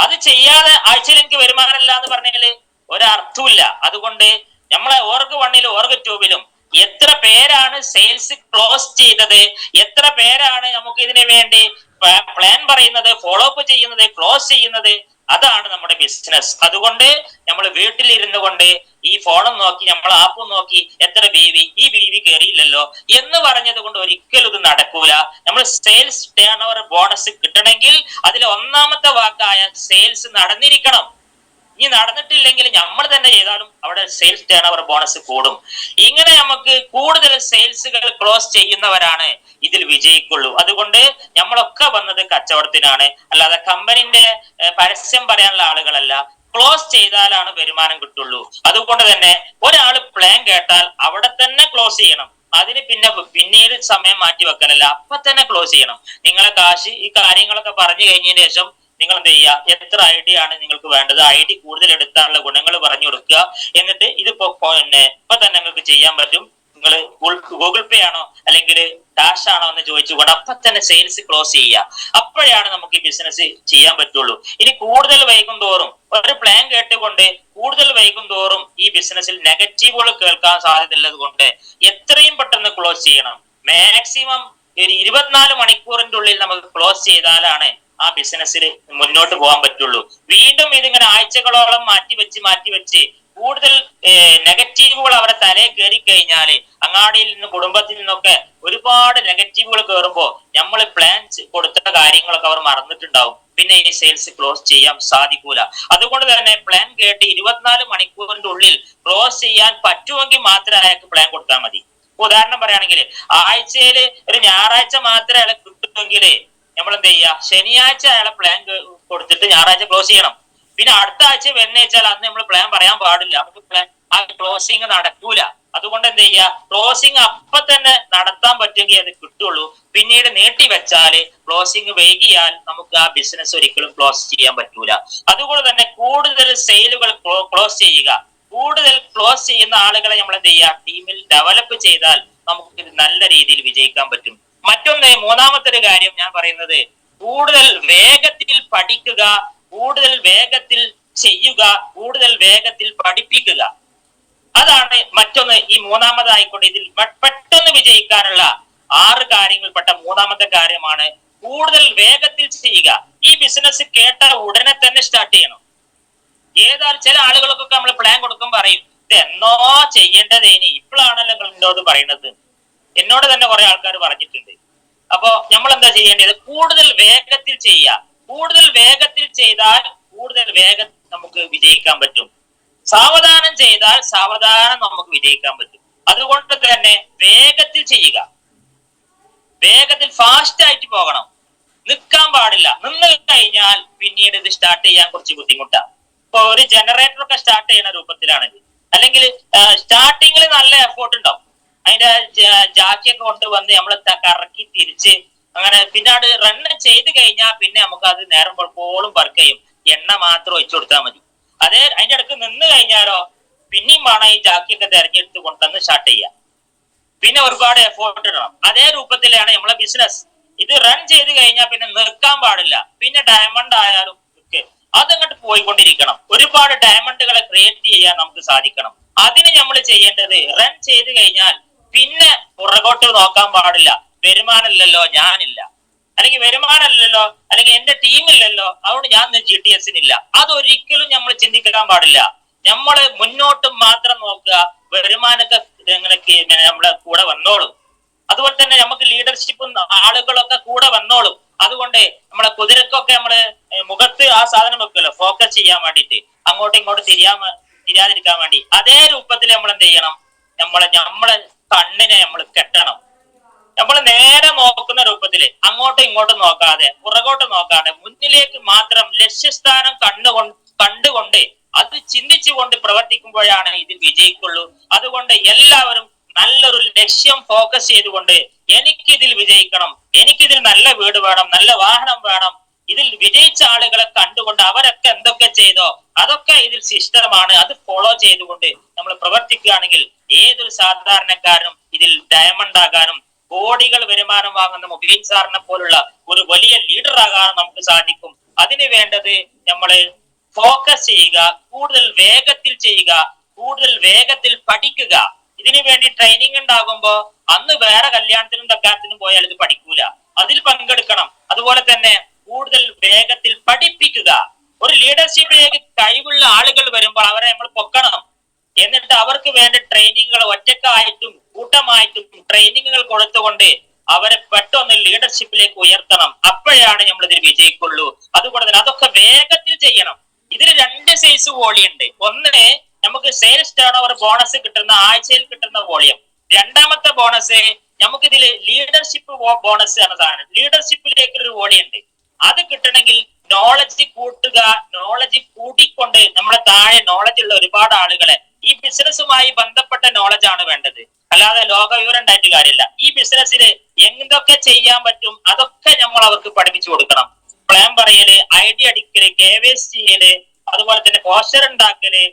അത് ചെയ്യാതെ ആഴ്ചയിൽ എനിക്ക് വരുമാനമില്ല എന്ന് പറഞ്ഞാൽ ഒരർത്ഥമില്ല. അതുകൊണ്ട് നമ്മളെ ഓർഗ് 1 ഓർഗ് 2 എത്ര പേരാണ് സെയിൽസ് ക്ലോസ് ചെയ്തത്, എത്ര പേരാണ് നമുക്ക് ഇതിനു വേണ്ടി പ്ലാൻ പറയുന്നത്, ഫോളോ അപ്പ് ചെയ്യുന്നത്, ക്ലോസ് ചെയ്യുന്നത്, അതാണ് നമ്മുടെ ബിസിനസ്. അതുകൊണ്ട് നമ്മൾ വീട്ടിലിരുന്നു കൊണ്ട് ഈ ഫോണും നോക്കി നമ്മൾ ആപ്പും നോക്കി എത്ര ബി ഈ ബി കയറിയില്ലല്ലോ എന്ന് പറഞ്ഞത് കൊണ്ട് ഒരിക്കലും ഇത് നടക്കൂല. നമ്മൾ സെയിൽസ് ടേൺ ഓവർ ബോണസ് കിട്ടണമെങ്കിൽ അതിൽ ഒന്നാമത്തെ വാക്കായ സെയിൽസ് നടന്നിരിക്കണം. ഇനി നടന്നിട്ടില്ലെങ്കിൽ നമ്മൾ തന്നെ ചെയ്താലും അവിടെ സെയിൽസ് ടേൺ ഓവർ ബോണസ് കൂടും. ഇങ്ങനെ നമുക്ക് കൂടുതൽ സെയിൽസുകൾ ക്ലോസ് ചെയ്യുന്നവരാണ് ഇതിൽ വിജയിക്കുള്ളൂ. അതുകൊണ്ട് നമ്മളൊക്കെ വന്നത് കച്ചവടത്തിനാണ്, അല്ലാതെ കമ്പനിന്റെ പരസ്യം പറയാനുള്ള ആളുകളല്ല. ക്ലോസ് ചെയ്താലാണ് വരുമാനം കിട്ടുള്ളൂ. അതുകൊണ്ട് തന്നെ ഒരാൾ പ്ലാൻ കേട്ടാൽ അവിടെ തന്നെ ക്ലോസ് ചെയ്യണം. അതിന് പിന്നീട് സമയം മാറ്റി വെക്കാനല്ല, അപ്പൊ തന്നെ ക്ലോസ് ചെയ്യണം. നിങ്ങളെ കാശ് ഈ കാര്യങ്ങളൊക്കെ പറഞ്ഞു കഴിഞ്ഞതിന് ശേഷം നിങ്ങൾ എന്ത് ചെയ്യുക, എത്ര ഐഡി ആണ് നിങ്ങൾക്ക് വേണ്ടത്, ഐഡി കൂടുതൽ എടുക്കാനുള്ള ഗുണങ്ങൾ പറഞ്ഞു കൊടുക്കുക. എന്നിട്ട് ഇതിപ്പോ ഇപ്പൊ തന്നെ നിങ്ങൾക്ക് ചെയ്യാൻ പറ്റും. നിങ്ങൾ ഗൂഗിൾ പേ ആണോ അല്ലെങ്കിൽ ഡാഷ് ആണോ എന്ന് ചോദിച്ചുകൊണ്ട് അപ്പൊ തന്നെ സെയിൽസ് ക്ലോസ് ചെയ്യുക. അപ്പോഴാണ് നമുക്ക് ഈ ബിസിനസ് ചെയ്യാൻ പറ്റുള്ളൂ. ഇനി കൂടുതൽ വൈകും തോറും, ഒരു പ്ലാൻ കേട്ടുകൊണ്ട് കൂടുതൽ വൈകും തോറും ഈ ബിസിനസ്സിൽ നെഗറ്റീവുകൾ കേൾക്കാൻ സാധ്യതയുള്ളത് കൊണ്ട് എത്രയും പെട്ടെന്ന് ക്ലോസ് ചെയ്യണം. മാക്സിമം ഒരു 24 മണിക്കൂറിന്റെ ഉള്ളിൽ നമുക്ക് ക്ലോസ് ചെയ്താലാണ് ആ ബിസിനസ്സിൽ മുന്നോട്ട് പോകാൻ പറ്റുള്ളൂ. വീണ്ടും ഇതിങ്ങനെ ആഴ്ചകളോളം മാറ്റിവെച്ച് കൂടുതൽ നെഗറ്റീവുകൾ അവരെ തലയിൽ കയറി കഴിഞ്ഞാല്, അങ്ങാടിയിൽ നിന്ന് കുടുംബത്തിൽ നിന്നൊക്കെ ഒരുപാട് നെഗറ്റീവുകൾ കയറുമ്പോൾ നമ്മൾ പ്ലാൻ കൊടുത്ത കാര്യങ്ങളൊക്കെ അവർ മറന്നിട്ടുണ്ടാവും. പിന്നെ ഈ സെയിൽസ് ക്ലോസ് ചെയ്യാൻ സാധിക്കൂല. അതുകൊണ്ട് തന്നെ പ്ലാൻ കേട്ട് 24 മണിക്കൂറിന്റെ ഉള്ളിൽ ക്ലോസ് ചെയ്യാൻ പറ്റുമെങ്കിൽ മാത്രമേ അയാൾക്ക് പ്ലാൻ കൊടുത്താൽ മതി. ഉദാഹരണം പറയുകയാണെങ്കിൽ ആഴ്ചയിൽ ഒരു ഞായറാഴ്ച മാത്രമേ അയാളെ കിട്ടുമെങ്കിൽ നമ്മൾ എന്ത് ചെയ്യുക, ശനിയാഴ്ച അയാളെ പ്ലാൻ കൊടുത്തിട്ട് ഞായറാഴ്ച ക്ലോസ് ചെയ്യണം. പിന്നെ അടുത്ത ആഴ്ച വെച്ചാൽ അന്ന് നമ്മൾ പ്ലാൻ പറയാൻ പാടില്ല. നമുക്ക് പ്ലാൻ ആ ക്ലോസിങ് നടക്കൂല. അതുകൊണ്ട് എന്ത് ചെയ്യുക, ക്ലോസിങ് അപ്പൊ തന്നെ നടത്താൻ പറ്റുമെങ്കിൽ അത് കിട്ടുള്ളൂ. പിന്നീട് നീട്ടി വെച്ചാല്, ക്ലോസിങ് വൈകിയാൽ നമുക്ക് ആ ബിസിനസ് ഒരിക്കലും ക്ലോസ് ചെയ്യാൻ പറ്റൂല. അതുകൊണ്ട് തന്നെ കൂടുതൽ സെയിലുകൾ ക്ലോസ് ചെയ്യുക. കൂടുതൽ ക്ലോസ് ചെയ്യുന്ന ആളുകളെ നമ്മൾ എന്ത് ചെയ്യുക, ടീമിൽ ഡെവലപ്പ് ചെയ്താൽ നമുക്ക് ഇത് നല്ല രീതിയിൽ വിജയിക്കാൻ പറ്റും. മറ്റൊന്ന്, മൂന്നാമത്തെ ഒരു കാര്യം ഞാൻ പറയുന്നത്, കൂടുതൽ വേഗത്തിൽ പഠിക്കുക, കൂടുതൽ വേഗത്തിൽ ചെയ്യുക, കൂടുതൽ വേഗത്തിൽ പഠിപ്പിക്കുക. അതാണ് മറ്റൊന്ന്. ഈ മൂന്നാമതായിക്കൊണ്ട് ഇതിൽ പെട്ടെന്ന് വിജയിക്കാനുള്ള 6 കാര്യങ്ങൾപ്പെട്ട മൂന്നാമത്തെ കാര്യമാണ് കൂടുതൽ വേഗത്തിൽ ചെയ്യുക. ഈ ബിസിനസ് കേട്ട ഉടനെ തന്നെ സ്റ്റാർട്ട് ചെയ്യണം. ചില ആളുകൾക്കൊക്കെ നമ്മൾ പ്ലാൻ കൊടുക്കുമ്പോൾ പറയും, ഇത് എന്നോ ചെയ്യേണ്ടതേനി, ഇപ്പോഴാണല്ലോ നിങ്ങൾ എന്നോട് പറയുന്നത്. എന്നോട് തന്നെ കുറെ ആൾക്കാർ പറഞ്ഞിട്ടുണ്ട്. അപ്പോ നമ്മൾ എന്താ ചെയ്യേണ്ടത്, കൂടുതൽ വേഗത്തിൽ ചെയ്യുക. കൂടുതൽ വേഗത്തിൽ ചെയ്താൽ കൂടുതൽ വേഗം നമുക്ക് വിജയിക്കാൻ പറ്റും. സാവധാനം ചെയ്താൽ സാവധാനം നമുക്ക് വിജയിക്കാൻ പറ്റും. അതുകൊണ്ട് തന്നെ വേഗത്തിൽ ചെയ്യുക. വേഗത്തിൽ ഫാസ്റ്റ് ആയിട്ട് പോകണം, നിൽക്കാൻ പാടില്ല. നിന്ന് കഴിഞ്ഞാൽ പിന്നീട് ഇത് സ്റ്റാർട്ട് ചെയ്യാൻ കുറച്ച് ബുദ്ധിമുട്ടാണ്. ഇപ്പൊ ഒരു ജനറേറ്റർ ഒക്കെ സ്റ്റാർട്ട് ചെയ്യുന്ന രൂപത്തിലാണെങ്കിൽ, അല്ലെങ്കിൽ സ്റ്റാർട്ടിങ്ങിൽ നല്ല എഫോർട്ട് ഉണ്ടാവും. അതിന്റെ ജാക്കിയൊക്കെ കൊണ്ടുവന്ന് നമ്മൾ കറക്കി തിരിച്ച് അങ്ങനെ പിന്നാട് റണ്ണ് ചെയ്ത് കഴിഞ്ഞാൽ പിന്നെ നമുക്ക് അത് നേരം പലപ്പോഴും വർക്ക് ചെയ്യും. എണ്ണ മാത്രം ഒഴിച്ചു കൊടുത്താൽ മതി. അതിന്റെ ഇടയ്ക്ക് നിന്ന് കഴിഞ്ഞാലോ പിന്നെയും വേണം ഈ ജാക്കിയൊക്കെ തെരഞ്ഞെടുത്ത് കൊണ്ടുവന്ന് സ്റ്റാർട്ട് ചെയ്യാം. പിന്നെ ഒരുപാട് എഫോർട്ട് ഇടണം. അതേ രൂപത്തിലാണ് നമ്മളെ ബിസിനസ്. ഇത് റൺ ചെയ്ത് കഴിഞ്ഞാൽ പിന്നെ നിർക്കാൻ പാടില്ല. പിന്നെ ഡയമണ്ട് ആയാലും അതങ്ങോട്ട് പോയിക്കൊണ്ടിരിക്കണം. ഒരുപാട് ഡയമണ്ടുകളെ ക്രിയേറ്റ് ചെയ്യാൻ നമുക്ക് സാധിക്കണം. അതിന് നമ്മൾ ചെയ്യേണ്ടത്, റൺ ചെയ്ത് കഴിഞ്ഞാൽ പിന്നെ പുറകോട്ട് നോക്കാൻ പാടില്ല. വരുമാനമില്ലല്ലോ, ഞാനില്ല, അല്ലെങ്കിൽ വരുമാനമില്ലല്ലോ, അല്ലെങ്കിൽ എന്റെ ടീമില്ലല്ലോ, അതുകൊണ്ട് ഞാൻ GTS-നില്ല. അതൊരിക്കലും നമ്മൾ ചിന്തിക്കാൻ പാടില്ല. നമ്മൾ മുന്നോട്ട് മാത്രം നോക്കുക. വരുമാനമൊക്കെ എങ്ങനെ നമ്മളെ കൂടെ വന്നോളും. അതുപോലെ തന്നെ നമുക്ക് ലീഡർഷിപ്പും ആളുകളൊക്കെ കൂടെ വന്നോളും. അതുകൊണ്ട് നമ്മളെ കുതിരക്കൊക്കെ നമ്മള് മുഖത്ത് ആ സാധനം വെക്കുമല്ലോ, ഫോക്കസ് ചെയ്യാൻ വേണ്ടിയിട്ട്, അങ്ങോട്ടും ഇങ്ങോട്ടും തിരിയാതിരിക്കാൻ വേണ്ടി. അതേ രൂപത്തിൽ നമ്മൾ എന്ത് ചെയ്യണം, നമ്മളെ കണ്ണിനെ നമ്മൾ കെട്ടണം. നമ്മൾ നേരെ നോക്കുന്ന രൂപത്തില്, അങ്ങോട്ടും ഇങ്ങോട്ടും നോക്കാതെ, പുറകോട്ട് നോക്കാതെ, മുന്നിലേക്ക് മാത്രം ലക്ഷ്യസ്ഥാനം കണ്ടുകൊണ്ട് അത് ചിന്തിച്ചുകൊണ്ട് പ്രവർത്തിക്കുമ്പോഴാണ് ഇതിൽ വിജയിക്കുള്ളൂ. അതുകൊണ്ട് എല്ലാവരും നല്ലൊരു ലക്ഷ്യം ഫോക്കസ് ചെയ്തുകൊണ്ട്, എനിക്കിതിൽ വിജയിക്കണം, എനിക്കിതിൽ നല്ല വീട് വേണം, നല്ല വാഹനം വേണം, ഇതിൽ വിജയിച്ച ആളുകളെ കണ്ടുകൊണ്ട് അവരൊക്കെ എന്തൊക്കെ ചെയ്തോ അതൊക്കെ ഇതിൽ സിസ്റ്റമാണ്, അത് ഫോളോ ചെയ്തുകൊണ്ട് നമ്മൾ പ്രവർത്തിക്കുകയാണെങ്കിൽ ഏതൊരു സാധാരണക്കാരനും ഇതിൽ ഡയമണ്ട് ആകാനും കോടികൾ വരുമാനം വാങ്ങുന്ന മുബീൻ സാറിനെ പോലുള്ള ഒരു വലിയ ലീഡർ ആകാനും നമുക്ക് സാധിക്കും. അതിന് വേണ്ടത് നമ്മള് ഫോക്കസ് ചെയ്യുക, കൂടുതൽ വേഗത്തിൽ ചെയ്യുക, കൂടുതൽ വേഗത്തിൽ പഠിക്കുക. ഇതിനു വേണ്ടി ട്രെയിനിങ് ഉണ്ടാകുമ്പോ അന്ന് വേറെ കല്യാണത്തിനും തക്കാത്തിനും പോയാൽ ഇത് പഠിക്കൂല, അതിൽ പങ്കെടുക്കണം. അതുപോലെ തന്നെ കൂടുതൽ വേഗത്തിൽ പഠിപ്പിക്കുക. ഒരു ലീഡർഷിപ്പിലേക്ക് കഴിവുള്ള ആളുകൾ വരുമ്പോൾ അവരെ നമ്മൾ പൊക്കണം. എന്നിട്ട് അവർക്ക് വേണ്ട ട്രെയിനിങ്ങുകൾ ഒറ്റക്കായിട്ടും കൂട്ടമായിട്ടും ട്രെയിനിങ്ങുകൾ കൊടുത്തുകൊണ്ട് അവരെ പെട്ടെന്ന് ലീഡർഷിപ്പിലേക്ക് ഉയർത്തണം. അപ്പോഴാണ് നമ്മൾ ഇതിൽ വിജയിക്കുള്ളൂ. അതുകൊണ്ട് തന്നെ അതൊക്കെ വേഗത്തിൽ ചെയ്യണം. ഇതിൽ 2 സൈസ് വോളിയുണ്ട്. ഒന്ന്, നമുക്ക് സെയിൽസ് ടേൺ ഓവർ ബോണസ് കിട്ടുന്ന ആഴ്ചയിൽ കിട്ടുന്ന വോളിയം. രണ്ടാമത്തെ ബോണസ് നമുക്ക് ഇതിൽ ലീഡർഷിപ്പ് ബോണസ് എന്ന സാധനം, ലീഡർഷിപ്പിലേക്ക് ഒരു വോളിയുണ്ട്. അത് കിട്ടണമെങ്കിൽ നോളജ് കൂട്ടുക. നോളജ് കൂട്ടിക്കൊണ്ട് നമ്മുടെ താഴെ നോളജ് ഉള്ള ഒരുപാട് ആളുകളെ, ഈ ബിസിനസ്സുമായി ബന്ധപ്പെട്ട നോളജ് ആണ് വേണ്ടത്, അല്ലാതെ ലോക വിവരം ഉണ്ടായിട്ട് കാര്യമില്ല. ഈ ബിസിനസ്സിൽ എന്തൊക്കെ ചെയ്യാൻ പറ്റും അതൊക്കെ നമ്മൾ അവർക്ക് പഠിപ്പിച്ചു കൊടുക്കണം. പ്ലാൻ പറയല്, ഐഡിയ അടിക്കല്, KYC ചെയ്യല്, അതുപോലെ തന്നെ പോസ്റ്റർ ഉണ്ടാക്കല്,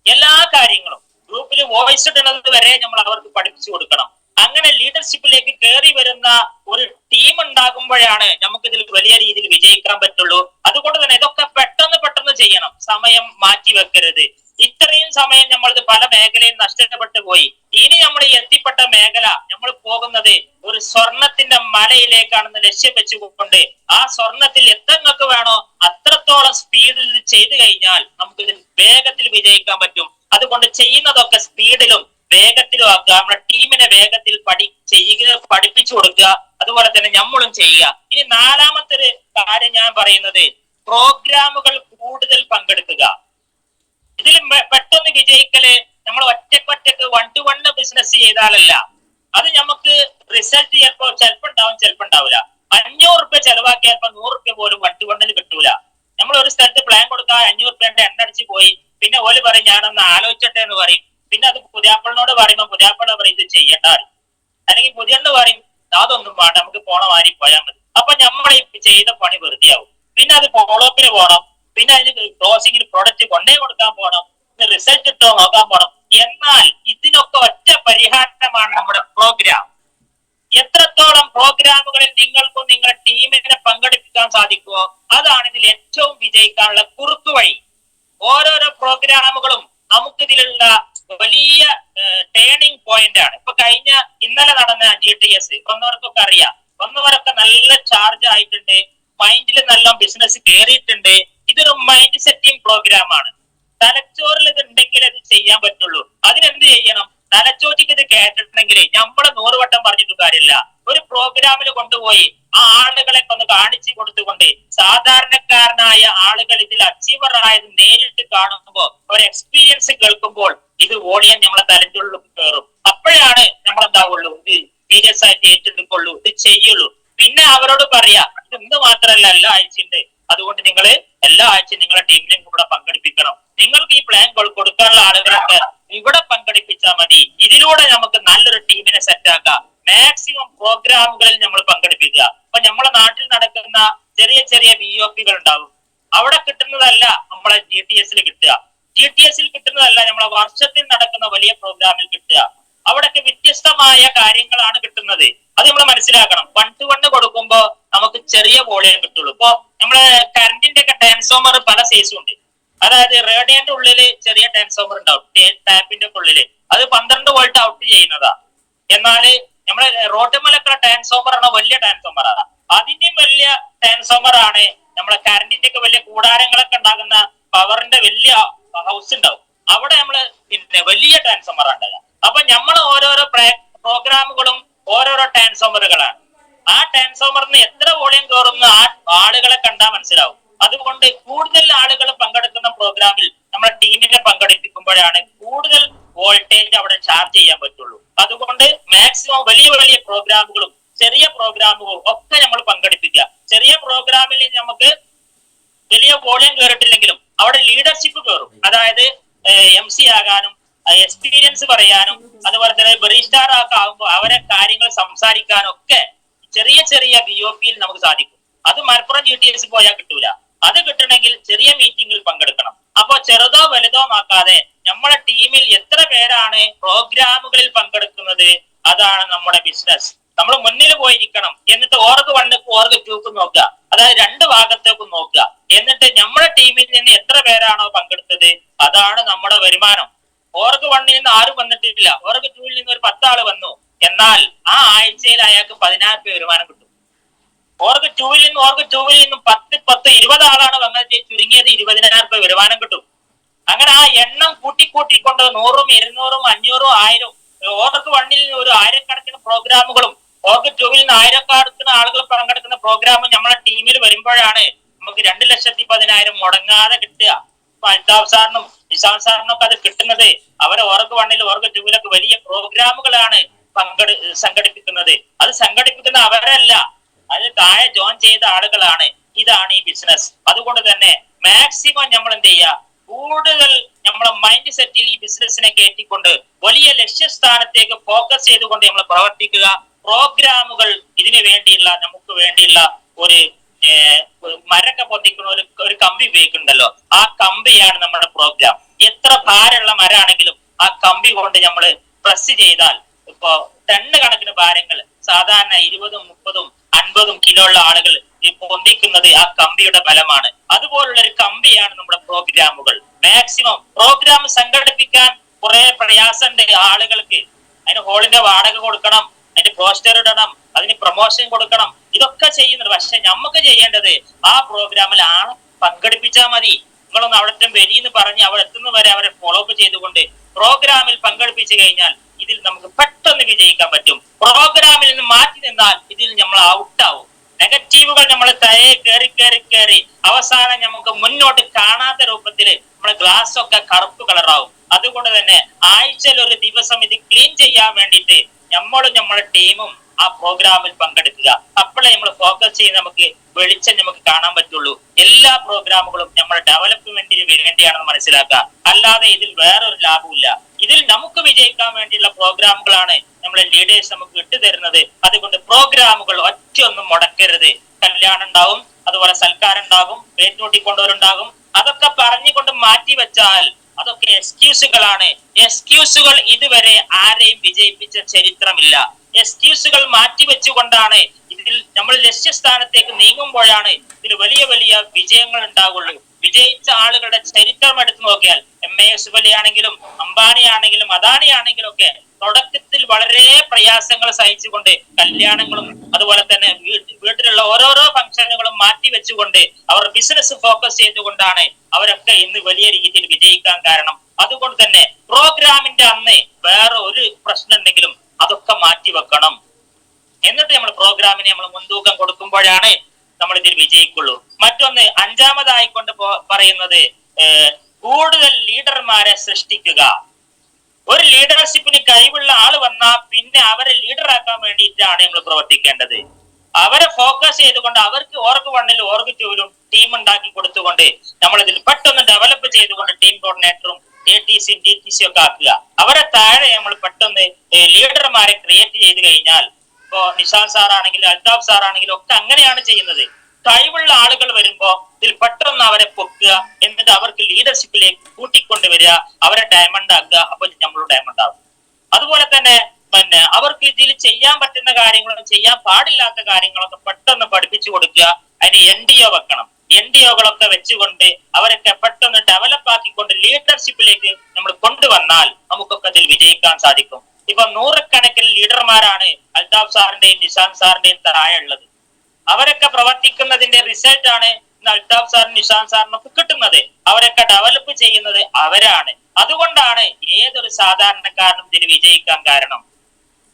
എല്ലാ കാര്യങ്ങളും ഗ്രൂപ്പിൽ വോയിസ് ഇടുന്നത് വരെ നമ്മൾ അവർക്ക് പഠിപ്പിച്ചു കൊടുക്കണം. അങ്ങനെ ലീഡർഷിപ്പിലേക്ക് കയറി വരുന്ന ഒരു ടീം ഉണ്ടാകുമ്പോഴാണ് നമുക്ക് ഇതിൽ വലിയ രീതിയിൽ വിജയിക്കാൻ പറ്റുള്ളൂ. അതുകൊണ്ട് തന്നെ ഇതൊക്കെ പെട്ടെന്ന് ചെയ്യണം. സമയം മാറ്റി വെക്കരുത്. ഇത്രയും സമയം നമ്മളിത് പല മേഖലയും നഷ്ടപ്പെട്ടു പോയി. ഇനി നമ്മൾ എത്തിപ്പെട്ട മേഖല, നമ്മൾ പോകുന്നത് ഒരു സ്വർണത്തിന്റെ മലയിലേക്കാണെന്ന് ലക്ഷ്യം വെച്ചുകൊണ്ട് ആ സ്വർണത്തിൽ എത്രങ്ങൾക്ക് വേണോ അത്രത്തോളം സ്പീഡിൽ ചെയ്തു കഴിഞ്ഞാൽ നമുക്ക് ഇതിൽ വേഗത്തിൽ വിജയിക്കാൻ പറ്റും. അതുകൊണ്ട് ചെയ്യുന്നതൊക്കെ സ്പീഡിലും വേഗത്തിലും ആക്കുക. നമ്മുടെ ടീമിനെ വേഗത്തിൽ പഠിപ്പിച്ചു കൊടുക്കുക. അതുപോലെ തന്നെ നമ്മളും ചെയ്യുക. ഇനി 4-മത്തെ ഒരു കാര്യം ഞാൻ പറയുന്നത്, പ്രോഗ്രാമുകൾ കൂടുതൽ പങ്കെടുക്കുക. ഇതിൽ പെട്ടെന്ന് വിജയിക്കല് നമ്മൾ ഒറ്റക്ക് 1-to-1 ബിസിനസ് ചെയ്താലല്ല. അത് നമുക്ക് റിസൾട്ട് ചിലപ്പോ ഉണ്ടാവും, ചിലപ്പോ ഉണ്ടാവില്ല. 500 രൂപ ചെലവാക്കിയാൽ 100 രൂപ പോലും 1-to-1 കിട്ടൂല. നമ്മൾ ഒരു സ്ഥലത്ത് പ്ലാൻ കൊടുക്കാൻ 500 രൂപ എണ്ണടിച്ച് പോയി, പിന്നെ ഓല് പറയും ഞാനൊന്ന് ആലോചിച്ചട്ടെ എന്ന് പറയും. പിന്നെ അത് പുതിയാപ്പിളിനോട് പറയുമ്പോൾ പുതിയാപ്പിള പറയും ഇത് ചെയ്യണ്ട, അല്ലെങ്കിൽ പുതിയണ്ണ് പറയും അതൊന്നും വേണ്ട നമുക്ക് പോണ മാതിരി പോയാൽ മതി. അപ്പൊ നമ്മൾ ചെയ്ത പണി വെറുതെയാവും. പിന്നെ അത് ഫോളോ അപ്പിന് പോകണം, പിന്നെ അതിന് ക്ലോസിങ്ങിന് പ്രൊഡക്റ്റ് കൊണ്ടേ കൊടുക്കാൻ പോകണം, റിസൾട്ട് ഇട്ടോ നോക്കാൻ പോകണം. എന്നാൽ ഇതിനൊക്കെ ഒറ്റ പരിഹാരമാണ് നമ്മുടെ പ്രോഗ്രാം. എത്രത്തോളം പ്രോഗ്രാമുകളിൽ നിങ്ങൾക്കും നിങ്ങളുടെ ടീമിനെ പങ്കെടുപ്പിക്കാൻ സാധിക്കുമോ അതാണ് ഇതിൽ ഏറ്റവും വിജയിക്കാനുള്ള കുറുക്കു വഴി. ഓരോരോ പ്രോഗ്രാമുകളും നമുക്കിതിലുള്ള വലിയ ടേണിംഗ് പോയിന്റ് ആണ്. ഇപ്പൊ ഇന്നലെ നടന്ന GTS വന്നവർക്കൊക്കെ അറിയാം. വന്നവരൊക്കെ നല്ല ചാർജ് ആയിട്ടുണ്ട്, മൈൻഡിൽ നല്ല ബിസിനസ് കയറിയിട്ടുണ്ട്. ഇതൊരു മൈൻഡ് സെറ്റിംഗ് പ്രോഗ്രാം ആണ്. തലച്ചോറിൽ ഇത് ഉണ്ടെങ്കിൽ ഇത് ചെയ്യാൻ പറ്റുള്ളൂ. അതിനെന്ത് ചെയ്യണം? തലച്ചോറ്റിക്ക് ഇത് കേട്ടിട്ടുണ്ടെങ്കിൽ നമ്മള് 100 വട്ടം പറഞ്ഞിട്ട് കാര്യമില്ല. ഒരു പ്രോഗ്രാമിൽ കൊണ്ടുപോയി ആ ആളുകളെ ഒന്ന് കാണിച്ചു കൊടുത്തുകൊണ്ട് സാധാരണക്കാരനായ ആളുകൾ ഇതിൽ അച്ചീവർ ആയത് നേരിട്ട് കാണുമ്പോൾ, ഒരു എക്സ്പീരിയൻസ് കേൾക്കുമ്പോൾ ഇത് വോളിയം നമ്മളെ തലച്ചോറിൽ കയറും. അപ്പോഴാണ് നമ്മൾ എന്താവുള്ളൂ, ഇത് സീരിയസ് ആയിട്ട് ഏറ്റെടുക്കുള്ളൂ, ഇത് ചെയ്യുള്ളൂ. പിന്നെ അവരോട് പറയാ ഇത് ഇന്ന് മാത്രമല്ല എല്ലാ ആഴ്ചയുണ്ട്, അതുകൊണ്ട് നിങ്ങൾ എല്ലാ ആഴ്ചയും നിങ്ങളെ ടീമിനെയും കൂടെ പങ്കെടുപ്പിക്കണം. നിങ്ങൾക്ക് ഈ പ്ലാൻ കൊടുക്കാനുള്ള ആളുകളൊക്കെ ഇവിടെ പങ്കെടുപ്പിച്ചാൽ മതി. ഇതിലൂടെ നമുക്ക് നല്ലൊരു ടീമിനെ സെറ്റ് ആക്കാം. മാക്സിമം പ്രോഗ്രാമുകളിൽ നമ്മൾ പങ്കെടുപ്പിക്കുക. അപ്പൊ നമ്മുടെ നാട്ടിൽ നടക്കുന്ന ചെറിയ ചെറിയ VOPകൾ ഉണ്ടാവും. അവിടെ കിട്ടുന്നതല്ല നമ്മളെ GTSൽ കിട്ടുക. GTSൽ കിട്ടുന്നതല്ല നമ്മളെ വർഷത്തിൽ നടക്കുന്ന വലിയ പ്രോഗ്രാമിൽ കിട്ടുക. അവിടെയൊക്കെ വ്യത്യസ്തമായ കാര്യങ്ങളാണ് കിട്ടുന്നത്. അത് നമ്മൾ മനസ്സിലാക്കണം. 1-to-1 കൊടുക്കുമ്പോ നമുക്ക് ചെറിയ വോളിയം കിട്ടുള്ളൂ. ഇപ്പൊ നമ്മളെ കറണ്ടിന്റെ ഒക്കെ ട്രാൻസ്ഫോമർ പല സൈസും ഉണ്ട്. അതായത് റേഡിയന്റെ ഉള്ളില് ചെറിയ ട്രാൻസ്ഫോമർ ഉണ്ടാവും, ടാപ്പിന്റെ ഉള്ളില് അത് 12 വോൾട്ട് ഔട്ട് ചെയ്യുന്നതാ. എന്നാല് നമ്മളെ റോട്ടുമലൊക്കെ ട്രാൻസ്ഫോമർ ആണ് വലിയ ട്രാൻസ്ഫോമറാണ്. അതിന്റെയും വലിയ ട്രാൻസ്ഫോമർ ആണ് നമ്മളെ കറണ്ടിന്റെ ഒക്കെ വലിയ കൂടാരങ്ങളൊക്കെ ഉണ്ടാകുന്ന പവറിന്റെ വലിയ ഹൗസ് ഉണ്ടാവും. അവിടെ നമ്മള് പിന്നെ വലിയ ട്രാൻസ്ഫോമർ ഉണ്ടാകുക. അപ്പൊ നമ്മൾ ഓരോരോ പ്രോഗ്രാമുകളും ഓരോരോ ട്രാൻസ്ഫോമറുകളാണ്. ആ ട്രാൻസ്ഫോമറിന് എത്ര വോളിയം കയറുന്ന ആ ആളുകളെ കണ്ടാൽ മനസ്സിലാവും. അതുകൊണ്ട് കൂടുതൽ ആളുകൾ പങ്കെടുക്കുന്ന പ്രോഗ്രാമിൽ നമ്മുടെ ടീമിനെ പങ്കെടുപ്പിക്കുമ്പോഴാണ് കൂടുതൽ വോൾട്ടേജ് അവിടെ ചാർജ് ചെയ്യാൻ പറ്റുള്ളൂ. അതുകൊണ്ട് മാക്സിമം വലിയ വലിയ പ്രോഗ്രാമുകളും ചെറിയ പ്രോഗ്രാമുകളും ഒക്കെ നമ്മൾ പങ്കെടുപ്പിക്കുക. ചെറിയ പ്രോഗ്രാമിൽ നമുക്ക് വലിയ വോളിയം കയറിയിട്ടില്ലെങ്കിലും അവിടെ ലീഡർഷിപ്പ് കയറും. അതായത് MC ആകാനും എക്സ്പീരിയൻസ് പറയാനും അതുപോലെ തന്നെ ബറിസ്റ്റാർ ഒക്കെ ആകുമ്പോൾ അവരെ കാര്യങ്ങൾ സംസാരിക്കാനും ഒക്കെ ചെറിയ ചെറിയ VOPയിൽ നമുക്ക് സാധിക്കും. അത് മലപ്പുറം GTS പോയാൽ കിട്ടൂല. അത് കിട്ടണമെങ്കിൽ ചെറിയ മീറ്റിംഗിൽ പങ്കെടുക്കണം. അപ്പൊ ചെറുതോ വലുതോ നോക്കാതെ നമ്മുടെ ടീമിൽ എത്ര പേരാണ് പ്രോഗ്രാമുകളിൽ പങ്കെടുക്കുന്നത് അതാണ് നമ്മുടെ ബിസിനസ്. നമ്മൾ മുന്നിൽ പോയിരിക്കണം. എന്നിട്ട് ഓർഗ് 1ക്കും ഓർഗ് 2ക്കും നോക്കുക. അതായത് 2 ഭാഗത്തേക്കും നോക്കുക. എന്നിട്ട് നമ്മുടെ ടീമിൽ നിന്ന് എത്ര പേരാണോ പങ്കെടുത്തത് അതാണ് നമ്മുടെ വരുമാനം. ഓർഗ് 1ൽ നിന്ന് ആരും വന്നിട്ടില്ല, ഓർഗ് 2ൽ നിന്ന് ഒരു 10 ആള് വന്നു. എന്നാൽ ആ ആഴ്ചയിൽ അയാൾക്ക് 16,000 വരുമാനം കിട്ടും. ഓർഗ് 2-ൽ നിന്നും 10-20 ആളാണ് വന്നത്, ചുരുങ്ങിയത് 20,000 രൂപ വരുമാനം കിട്ടും. അങ്ങനെ ആ എണ്ണം കൂട്ടിക്കൊണ്ട് 100ഉം 200ഉം 500ഉം 1000 ഓർഗ് 1-ൽ ഒരു 1000കണക്കിന് പ്രോഗ്രാമുകളും ഓർഗ് 2-ൽ നിന്ന് 1000കണക്കിന് ആളുകൾ പങ്കെടുക്കുന്ന പ്രോഗ്രാമും നമ്മളെ ടീമിൽ വരുമ്പോഴാണ് നമുക്ക് 2,10,000 മുടങ്ങാതെ കിട്ടുക. അൽതാഫ് സാറിനും നിസാം സാറിനും ഒക്കെ അത് കിട്ടുന്നത് അവരെ ഓർഗ് 1-ൽ ഓർഗ് 2-ലൊക്കെ വലിയ പ്രോഗ്രാമുകളാണ് സംഘടിപ്പിക്കുന്നത്. അത് സംഘടിപ്പിക്കുന്ന അവരല്ല, അതിന് താഴെ ജോയിൻ ചെയ്ത ആളുകളാണ്. ഇതാണ് ഈ ബിസിനസ്. അതുകൊണ്ട് തന്നെ മാക്സിമം നമ്മൾ എന്ത് ചെയ്യുക, കൂടുതൽ നമ്മളെ മൈൻഡ് സെറ്റിൽ ഈ ബിസിനസിനെ കയറ്റിക്കൊണ്ട് വലിയ ലക്ഷ്യസ്ഥാനത്തേക്ക് ഫോക്കസ് ചെയ്തുകൊണ്ട് നമ്മൾ പ്രവർത്തിക്കുക. പ്രോഗ്രാമുകൾ ഇതിനു വേണ്ടിയുള്ള നമുക്ക് വേണ്ടിയുള്ള ഒരു മരൊക്കെ പൊന്തിക്കുന്ന ഒരു കമ്പി ഉപയോഗിക്കുന്നുണ്ടല്ലോ, ആ കമ്പിയാണ് നമ്മുടെ പ്രോഗ്രാം. എത്ര ഭാരമുള്ള മരാണെങ്കിലും ആ കമ്പി കൊണ്ട് നമ്മൾ പ്രസ് ചെയ്താൽ, ഇപ്പോ ടണ്ണ് കണക്കിന് ഭാരങ്ങൾ സാധാരണ 20, 30, 50 കിലോ ഉള്ള ആളുകൾ ഈ പൊന്തിക്കുന്നത് ആ കമ്പിയുടെ ബലമാണ്. അതുപോലുള്ള ഒരു കമ്പിയാണ് നമ്മുടെ പ്രോഗ്രാമുകൾ. മാക്സിമം പ്രോഗ്രാം സംഘടിപ്പിക്കാൻ കുറെ പ്രയാസമുണ്ട് ആളുകൾക്ക്. അതിന് ഹോളിന്റെ വാടക കൊടുക്കണം, അതിന് പോസ്റ്റർ ഇടണം, അതിന് പ്രൊമോഷൻ കൊടുക്കണം, ഇതൊക്കെ ചെയ്യുന്നുണ്ട്. പക്ഷെ നമുക്ക് ചെയ്യേണ്ടത് ആ പ്രോഗ്രാമിൽ ആളെ പങ്കെടുപ്പിച്ചാൽ മതി. നിങ്ങളൊന്ന് അവിടെ വരിയെന്ന് പറഞ്ഞ് അവിടെ എത്തുന്ന വരെ അവരെ ഫോളോ അപ്പ് ചെയ്തുകൊണ്ട് പ്രോഗ്രാമിൽ പങ്കെടുപ്പിച്ചു കഴിഞ്ഞാൽ ഇതിൽ നമുക്ക് പെട്ടെന്ന് വിജയിക്കാൻ പറ്റും. പ്രോഗ്രാമിൽ നിന്ന് മാറ്റി നിന്നാൽ ഇതിൽ നമ്മൾ ഔട്ടാവും. നെഗറ്റീവുകൾ നമ്മൾ തലയെ കയറി അവസാനം നമുക്ക് മുന്നോട്ട് കാണാത്ത രൂപത്തിൽ നമ്മുടെ ഗ്ലാസ് ഒക്കെ കറുപ്പ് കളറാവും. അതുകൊണ്ട് തന്നെ ആഴ്ചയിൽ ഒരു ദിവസം ഇത് ക്ലീൻ ചെയ്യാൻ വേണ്ടിയിട്ട് നമ്മളും നമ്മുടെ ടീമും ആ പ്രോഗ്രാമിൽ പങ്കെടുക്കുക. അപ്പോഴേ നമ്മൾ ഫോക്കസ് ചെയ്ത് നമുക്ക് വെളിച്ചം നമുക്ക് കാണാൻ പറ്റുള്ളൂ. എല്ലാ പ്രോഗ്രാമുകളും നമ്മുടെ ഡെവലപ്മെന്റിന് വേണ്ടിയാണെന്ന് മനസ്സിലാക്കുക. അല്ലാതെ ഇതിൽ വേറൊരു ലാഭമില്ല. ഇതിൽ നമുക്ക് വിജയിക്കാൻ വേണ്ടിയുള്ള പ്രോഗ്രാമുകളാണ് നമ്മളെ ലീഡേഴ്സ് നമുക്ക് ഇട്ടുതരുന്നത്. അതുകൊണ്ട് പ്രോഗ്രാമുകൾ ഒറ്റയൊന്നും മുടക്കരുത്. കല്യാണം ഉണ്ടാവും, അതുപോലെ സൽക്കാരം ഉണ്ടാകും, പേറ്റുകൂട്ടിക്കൊണ്ടവരുണ്ടാകും. അതൊക്കെ പറഞ്ഞുകൊണ്ട് മാറ്റി വെച്ചാൽ അതൊക്കെ എക്സ്ക്യൂസുകളാണ്. എക്സ്ക്യൂസുകൾ ഇതുവരെ ആരെയും വിജയിപ്പിച്ച ചരിത്രമില്ല. എക്സ്ക്യൂസുകൾ മാറ്റിവെച്ചുകൊണ്ടാണ് ഇതിൽ നമ്മൾ ലക്ഷ്യസ്ഥാനത്തേക്ക് നീങ്ങുമ്പോഴാണ് ഇതിൽ വലിയ വലിയ വിജയങ്ങൾ ഉണ്ടാകുള്ളൂ. വിജയിച്ച ആളുകളുടെ ചരിത്രം എടുത്തു നോക്കിയാൽ MAS ആണെങ്കിലും അംബാനി ആണെങ്കിലും അദാനി ആണെങ്കിലും ഒക്കെ തുടക്കത്തിൽ വളരെ പ്രയാസങ്ങൾ സഹിച്ചുകൊണ്ട് കല്യാണങ്ങളും അതുപോലെ തന്നെ വീട്ടിലുള്ള ഓരോരോ ഫംഗ്ഷനുകളും മാറ്റി വെച്ചുകൊണ്ട് അവർ ബിസിനസ് ഫോക്കസ് ചെയ്തുകൊണ്ടാണ് അവരൊക്കെ ഇന്ന് വലിയ രീതിയിൽ വിജയിക്കാൻ കാരണം. അതുകൊണ്ട് തന്നെ പ്രോഗ്രാമിന്റെ അന്ന് വേറെ ഒരു പ്രശ്നം ഉണ്ടെങ്കിലും അതൊക്കെ മാറ്റി വെക്കണം. എന്നിട്ട് നമ്മൾ പ്രോഗ്രാമിന് നമ്മൾ മുൻതൂക്കം കൊടുക്കുമ്പോഴാണ് നമ്മൾ ഇതിൽ വിജയിക്കുള്ളൂ. മറ്റൊന്ന് അഞ്ചാമതായിക്കൊണ്ട് പറയുന്നത് കൂടുതൽ ലീഡർമാരെ സൃഷ്ടിക്കുക. ഒരു ലീഡർഷിപ്പിന് കഴിവുള്ള ആള് വന്നാൽ പിന്നെ അവരെ ലീഡറാക്കാൻ വേണ്ടിയിട്ടാണ് നമ്മൾ പ്രവർത്തിക്കേണ്ടത്. അവരെ ഫോക്കസ് ചെയ്തുകൊണ്ട് അവർക്ക് ഓർഗ് 1-ലും ഓർഗ് 2-ലും ടീം ഉണ്ടാക്കി കൊടുത്തുകൊണ്ട് നമ്മൾ ഇതിൽ പെട്ടെന്ന് ഡെവലപ്പ് ചെയ്തുകൊണ്ട് ടീം കോർഡിനേറ്ററും ATCയും DTCയും ഒക്കെ ആക്കുക. അവരെ താഴെ നമ്മൾ പെട്ടെന്ന് ലീഡർമാരെ ക്രിയേറ്റ് ചെയ്ത് കഴിഞ്ഞാൽ, ഇപ്പോ നിഷാൻ സാർ ആണെങ്കിലും അൽതാഫ് സാർ ആണെങ്കിലും ഒക്കെ അങ്ങനെയാണ് ചെയ്യുന്നത്. കഴിവുള്ള ആളുകൾ വരുമ്പോ ഇതിൽ പെട്ടെന്ന് അവരെ പൊക്കുക, എന്നിട്ട് അവർക്ക് ലീഡർഷിപ്പിലേക്ക് കൂട്ടിക്കൊണ്ടുവരിക, അവരെ ഡയമണ്ട് ആക്കുക. അപ്പൊ നമ്മൾ ഡയമണ്ട് ആകും. അതുപോലെ തന്നെ അവർക്ക് ഇതിൽ ചെയ്യാൻ പറ്റുന്ന കാര്യങ്ങളും ചെയ്യാൻ പാടില്ലാത്ത കാര്യങ്ങളൊക്കെ പെട്ടെന്ന് പഠിപ്പിച്ചു കൊടുക്കുക. അതിന് NDO വെക്കണം. NDOകളൊക്കെ വെച്ചുകൊണ്ട് അവരൊക്കെ പെട്ടെന്ന് ഡെവലപ്പ് ആക്കിക്കൊണ്ട് ലീഡർഷിപ്പിലേക്ക് നമ്മൾ കൊണ്ടുവന്നാൽ നമുക്കൊക്കെ അതിൽ വിജയിക്കാൻ സാധിക്കും. ഇപ്പൊ 100കണക്കിന് ലീഡർമാരാണ് അൽതാഫ് സാറിന്റെയും നിഷാൻ സാറിന്റെയും താഴെ ഉള്ളത്. അവരൊക്കെ പ്രവർത്തിക്കുന്നതിന്റെ റിസൾട്ട് ആണ് അൽതാഫ് സാറിനും നിഷാൻ സാറിനും ഒക്കെ കിട്ടുന്നത്. അവരൊക്കെ ഡെവലപ്പ് ചെയ്യുന്നത് അവരാണ്. അതുകൊണ്ടാണ് ഏതൊരു സാധാരണക്കാരനും ഇതിൽ വിജയിക്കാൻ കാരണം.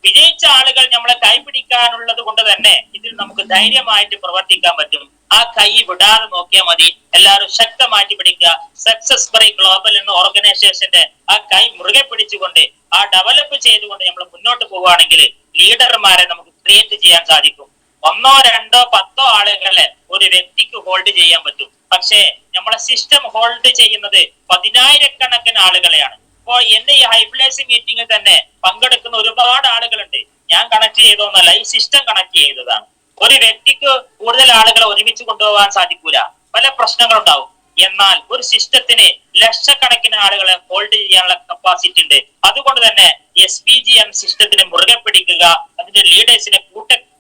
വിജയിച്ച ആളുകൾ നമ്മളെ കൈപിടിക്കാനുള്ളത് കൊണ്ട് തന്നെ ഇതിൽ നമുക്ക് ധൈര്യമായിട്ട് പ്രവർത്തിക്കാൻ പറ്റും. ആ കൈ വിടാതെ നോക്കിയാൽ മതി. എല്ലാവരും ശക്തമായിട്ട് പിടിക്കുക. സക്സസ് ബൈ ഗ്ലോബൽ എന്ന ഓർഗനൈസേഷന്റെ ആ കൈ മുറുകെ പിടിച്ചുകൊണ്ട് ആ ഡെവലപ്പ് ചെയ്തുകൊണ്ട് നമ്മൾ മുന്നോട്ട് പോവുകയാണെങ്കിൽ ലീഡർമാരെ നമുക്ക് ക്രിയേറ്റ് ചെയ്യാൻ സാധിക്കും. 1, 2, 10 ആളുകളെ ഒരു വ്യക്തിക്ക് ഹോൾഡ് ചെയ്യാൻ പറ്റും. പക്ഷേ നമ്മളെ സിസ്റ്റം ഹോൾഡ് ചെയ്യുന്നത് 10,000കണക്കിന് ആളുകളെയാണ്. ഇപ്പോ എന്റെ ഈ ഹൈപ്ലേസ് മീറ്റിംഗിൽ തന്നെ പങ്കെടുക്കുന്ന ഒരുപാട് ആളുകളുണ്ട്. ഞാൻ കണക്ട് ചെയ്തോന്നല്ല, ഈ സിസ്റ്റം കണക്ട് ചെയ്തതാണ്. ഒരു വ്യക്തിക്ക് കൂടുതൽ ആളുകളെ ഒരുമിച്ച് കൊണ്ടുപോകാൻ സാധിക്കൂല, പല പ്രശ്നങ്ങളുണ്ടാവും. എന്നാൽ ഒരു സിസ്റ്റത്തിന് ലക്ഷക്കണക്കിന് ആളുകളെ ഹോൾഡ് ചെയ്യാനുള്ള കപ്പാസിറ്റി ഉണ്ട്. അതുകൊണ്ട് തന്നെ SPGM സിസ്റ്റത്തിന് മുറുകെ പിടിക്കുക, അതിന്റെ ലീഡേഴ്സിനെ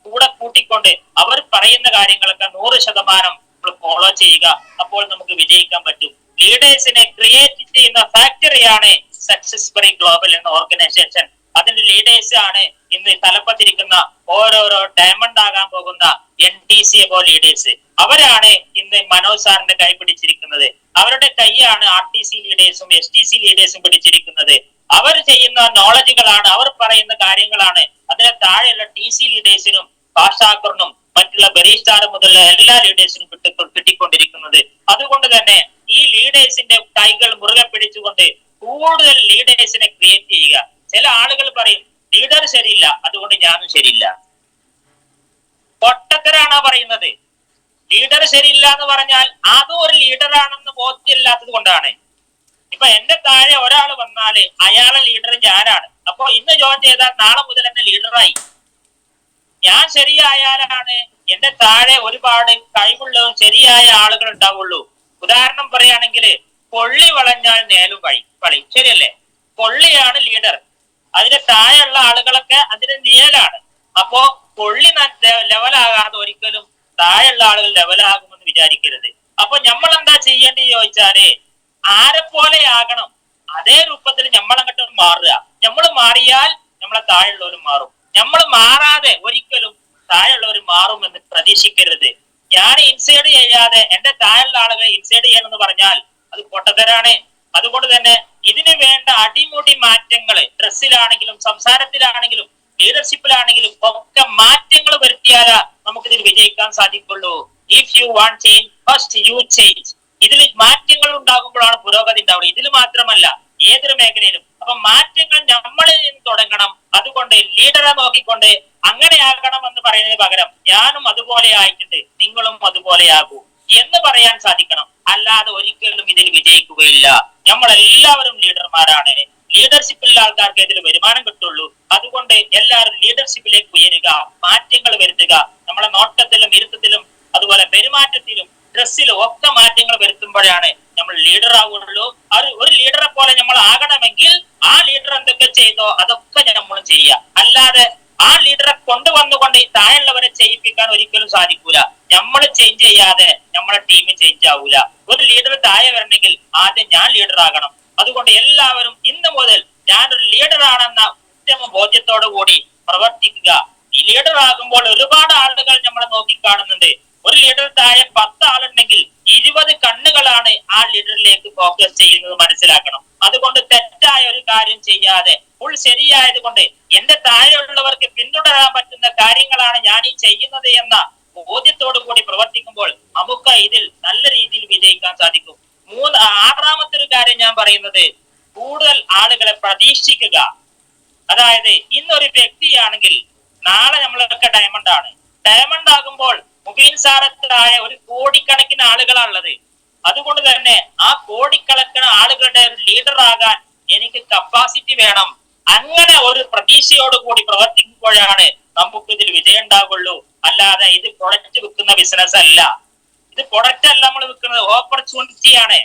കൂടെ കൂട്ടിക്കൊണ്ട് അവർ പറയുന്ന കാര്യങ്ങളൊക്കെ 100% നമ്മൾ ഫോളോ ചെയ്യുക. അപ്പോൾ നമുക്ക് വിജയിക്കാൻ പറ്റും. ലീഡേഴ്സിനെ ക്രിയേറ്റ് ചെയ്യുന്ന ഫാക്ടറിയാണ് സക്സസ് ബൈ ഗ്ലോബൽ എന്ന ഓർഗനൈസേഷൻ. അതിന്റെ ലീഡേഴ്സ് ആണ് ഇന്ന് തലപ്പത്തിരിക്കുന്ന ഓരോരോ ഡയമണ്ട് ആകാൻ പോകുന്ന NTCMO ലീഡേഴ്സ്. അവരാണ് ഇന്ന് മനോജ് സാറിന്റെ കൈ പിടിച്ചിരിക്കുന്നത്. അവരുടെ കൈയാണ് RTC ലീഡേഴ്സും STC ലീഡേഴ്സും പിടിച്ചിരിക്കുന്നത്. അവർ ചെയ്യുന്ന നോളജുകളാണ്, അവർ പറയുന്ന കാര്യങ്ങളാണ് അതിന് താഴെയുള്ള TC ലീഡേഴ്സിനും ഭാഷാക്കറിനും മറ്റുള്ള ബരീസ്റ്റാർ മുതലുള്ള എല്ലാ ലീഡേഴ്സിനും കിട്ടിക്കൊണ്ടിരിക്കുന്നത്. അതുകൊണ്ട് തന്നെ ഈ ലീഡേഴ്സിന്റെ കൈകൾ മുറുകെ പിടിച്ചുകൊണ്ട് കൂടുതൽ ലീഡേഴ്സിനെ ക്രിയേറ്റ് ചെയ്യുക. ചില ആളുകൾ പറയും ലീഡർ ശരിയില്ല, അതുകൊണ്ട് ഞാനും ശരിയില്ല. പൊട്ടത്തരാണ് പറയുന്നത്. ലീഡർ ശരിയില്ല എന്ന് പറഞ്ഞാൽ അതും ഒരു ലീഡറാണെന്ന് ബോധ്യമില്ലാത്തത് കൊണ്ടാണ്. ഇപ്പൊ എന്റെ താഴെ ഒരാൾ വന്നാല് അയാളെ ലീഡർ ഞാനാണ്. അപ്പൊ ഇന്ന് ജോയിൻ ചെയ്താൽ നാളെ മുതൽ എന്നെ ലീഡറായി. ഞാൻ ശരിയായാലാണ് എന്റെ താഴെ ഒരുപാട് കഴിവുള്ളതും ശരിയായ ആളുകൾ ഉണ്ടാവുള്ളൂ. ഉദാഹരണം പറയുകയാണെങ്കിൽ കൊള്ളി വളഞ്ഞാൽ നേലും കളി, ശരിയല്ലേ? കൊള്ളിയാണ് ലീഡർ, അതിന്റെ താഴെയുള്ള ആളുകളൊക്കെ അതിന് നിഴലാണ്. അപ്പോ കൊള്ളി ലെവലാകാതെ ഒരിക്കലും താഴെയുള്ള ആളുകൾ ലെവലാകുമെന്ന് വിചാരിക്കരുത്. അപ്പൊ നമ്മൾ എന്താ ചെയ്യേണ്ടി ചോദിച്ചാല് ആരെ പോലെ ആകണം, അതേ രൂപത്തിൽ നമ്മളങ്ങോട്ട് മാറുക. നമ്മൾ മാറിയാൽ നമ്മളെ താഴെയുള്ളവരും മാറും. നമ്മൾ മാറാതെ ഒരിക്കലും താഴെയുള്ളവർ മാറുമെന്ന് പ്രതീക്ഷിക്കരുത്. ഞാൻ ഇൻസൈഡ് ചെയ്യാതെ എന്റെ താഴെയുള്ള ആളുകളെ ഇൻസൈഡ് ചെയ്യണമെന്ന് പറഞ്ഞാൽ അത് പൊട്ടത്തരാണ്. അതുകൊണ്ട് തന്നെ ഇതിന് വേണ്ട അടിമുടി മാറ്റങ്ങള് ഡ്രസ്സിലാണെങ്കിലും സംസാരത്തിലാണെങ്കിലും ലീഡർഷിപ്പിലാണെങ്കിലും ഒക്കെ മാറ്റങ്ങൾ വരുത്തിയാലാ നമുക്കിതിൽ വിജയിക്കാൻ സാധിക്കുള്ളൂ. If you want change first U change. ഇതിൽ മാറ്റങ്ങൾ ഉണ്ടാകുമ്പോഴാണ് പുരോഗതി ഉണ്ടാവുക. ഇതിൽ മാത്രമല്ല, ഏതൊരു മേഖലയിലും. അപ്പൊ മാറ്റങ്ങൾ നമ്മളിൽ നിന്ന് തുടങ്ങണം. അതുകൊണ്ട് ലീഡറെ നോക്കിക്കൊണ്ട് അങ്ങനെ ആകണം എന്ന് പറയുന്നതിന് പകരം ഞാനും അതുപോലെ ആയിട്ടുണ്ട്, നിങ്ങളും അതുപോലെ ആകൂ എന്ന് പറയാൻ സാധിക്കണം. അല്ലാതെ ഒരിക്കലും ഇതിൽ വിജയിക്കുകയില്ല. നമ്മളെല്ലാവരും ലീഡർമാരാണ്. ലീഡർഷിപ്പിലുള്ള ആൾക്കാർക്ക് ഇതിൽ വരുമാനം കിട്ടുള്ളൂ. അതുകൊണ്ട് എല്ലാവരും ലീഡർഷിപ്പിലേക്ക് ഉയരുക, മാറ്റങ്ങൾ വരുത്തുക. നമ്മളെ നോട്ടത്തിലും ഇരുത്തത്തിലും അതുപോലെ പെരുമാറ്റത്തിലും ഡ്രസ്സിലും ഒക്കെ മാറ്റങ്ങൾ വരുത്തുമ്പോഴാണ് നമ്മൾ ലീഡർ ആവുള്ളൂ. ഒരു ലീഡറെ പോലെ നമ്മൾ ആകണമെങ്കിൽ ആ ലീഡർ എന്തൊക്കെ ചെയ്തോ അതൊക്കെ നമ്മളും ചെയ്യുക. അല്ലാതെ ആ ലീഡറെ കൊണ്ടുവന്നുകൊണ്ട് ഈ താഴെയുള്ളവരെ ചെയ്യിപ്പിക്കാൻ ഒരിക്കലും സാധിക്കൂല. നമ്മൾ ചേഞ്ച് ചെയ്യാതെ നമ്മളെ ടീം ചേഞ്ച് ആവൂല. ഒരു ലീഡർ താഴെ വരണമെങ്കിൽ ആദ്യം ഞാൻ ലീഡർ ആകണം. അതുകൊണ്ട് എല്ലാവരും ഇന്ന് മുതൽ ഞാനൊരു ലീഡർ ആണെന്ന ഉത്തമ ബോധ്യത്തോടു കൂടി പ്രവർത്തിക്കുക. ഈ ലീഡർ ആകുമ്പോൾ ഒരുപാട് ആളുകൾ നമ്മളെ നോക്കിക്കാണുന്നുണ്ട്. ഒരു ലീഡർ താഴെ 10 ആളുണ്ടെങ്കിൽ 20 കണ്ണുകളാണ് ആ ലീഡറിലേക്ക് ഫോക്കസ് ചെയ്യുന്നത്, മനസ്സിലാക്കണം. അതുകൊണ്ട് തെറ്റായ ഒരു കാര്യം ചെയ്യാതെ ഫുൾ ശരിയായത് കൊണ്ട് എന്റെ താഴെയുള്ളവർക്ക് പിന്തുടരാൻ പറ്റുന്ന കാര്യങ്ങളാണ് ഞാൻ ഈ ചെയ്യുന്നത് എന്ന ബോധ്യത്തോടു കൂടി പ്രവർത്തിക്കുമ്പോൾ നമുക്ക് ഇതിൽ നല്ല രീതിയിൽ വിജയിക്കാൻ സാധിക്കും. ആറാമത്തെ ഒരു കാര്യം ഞാൻ പറയുന്നത്, കൂടുതൽ ആളുകളെ പ്രതീക്ഷിക്കുക. അതായത് ഇന്നൊരു വ്യക്തിയാണെങ്കിൽ നാളെ നമ്മളൊക്കെ ഡയമണ്ട് ആണ്. ഡയമണ്ട് ആകുമ്പോൾ മുബീൻ സാറത്തായ ഒരു കോടിക്കണക്കിന് ആളുകളാണുള്ളത്. അതുകൊണ്ട് തന്നെ ആ കോടിക്കണക്കിന് ആളുകളുടെ ഒരു ലീഡർ ആകാൻ എനിക്ക് കപ്പാസിറ്റി വേണം. അങ്ങനെ ഒരു പ്രതീക്ഷയോട് കൂടി പ്രവർത്തിക്കുമ്പോഴാണ് നമുക്ക് ഇതിൽ വിജയം ഉണ്ടാകുള്ളൂ. അല്ലാതെ ഇത് പ്രൊഡക്റ്റ് വിൽക്കുന്ന ബിസിനസ് അല്ല. ഇത് പ്രൊഡക്റ്റ് അല്ല നമ്മൾ വിൽക്കുന്നത്, ഓപ്പർച്യൂണിറ്റിയാണ്,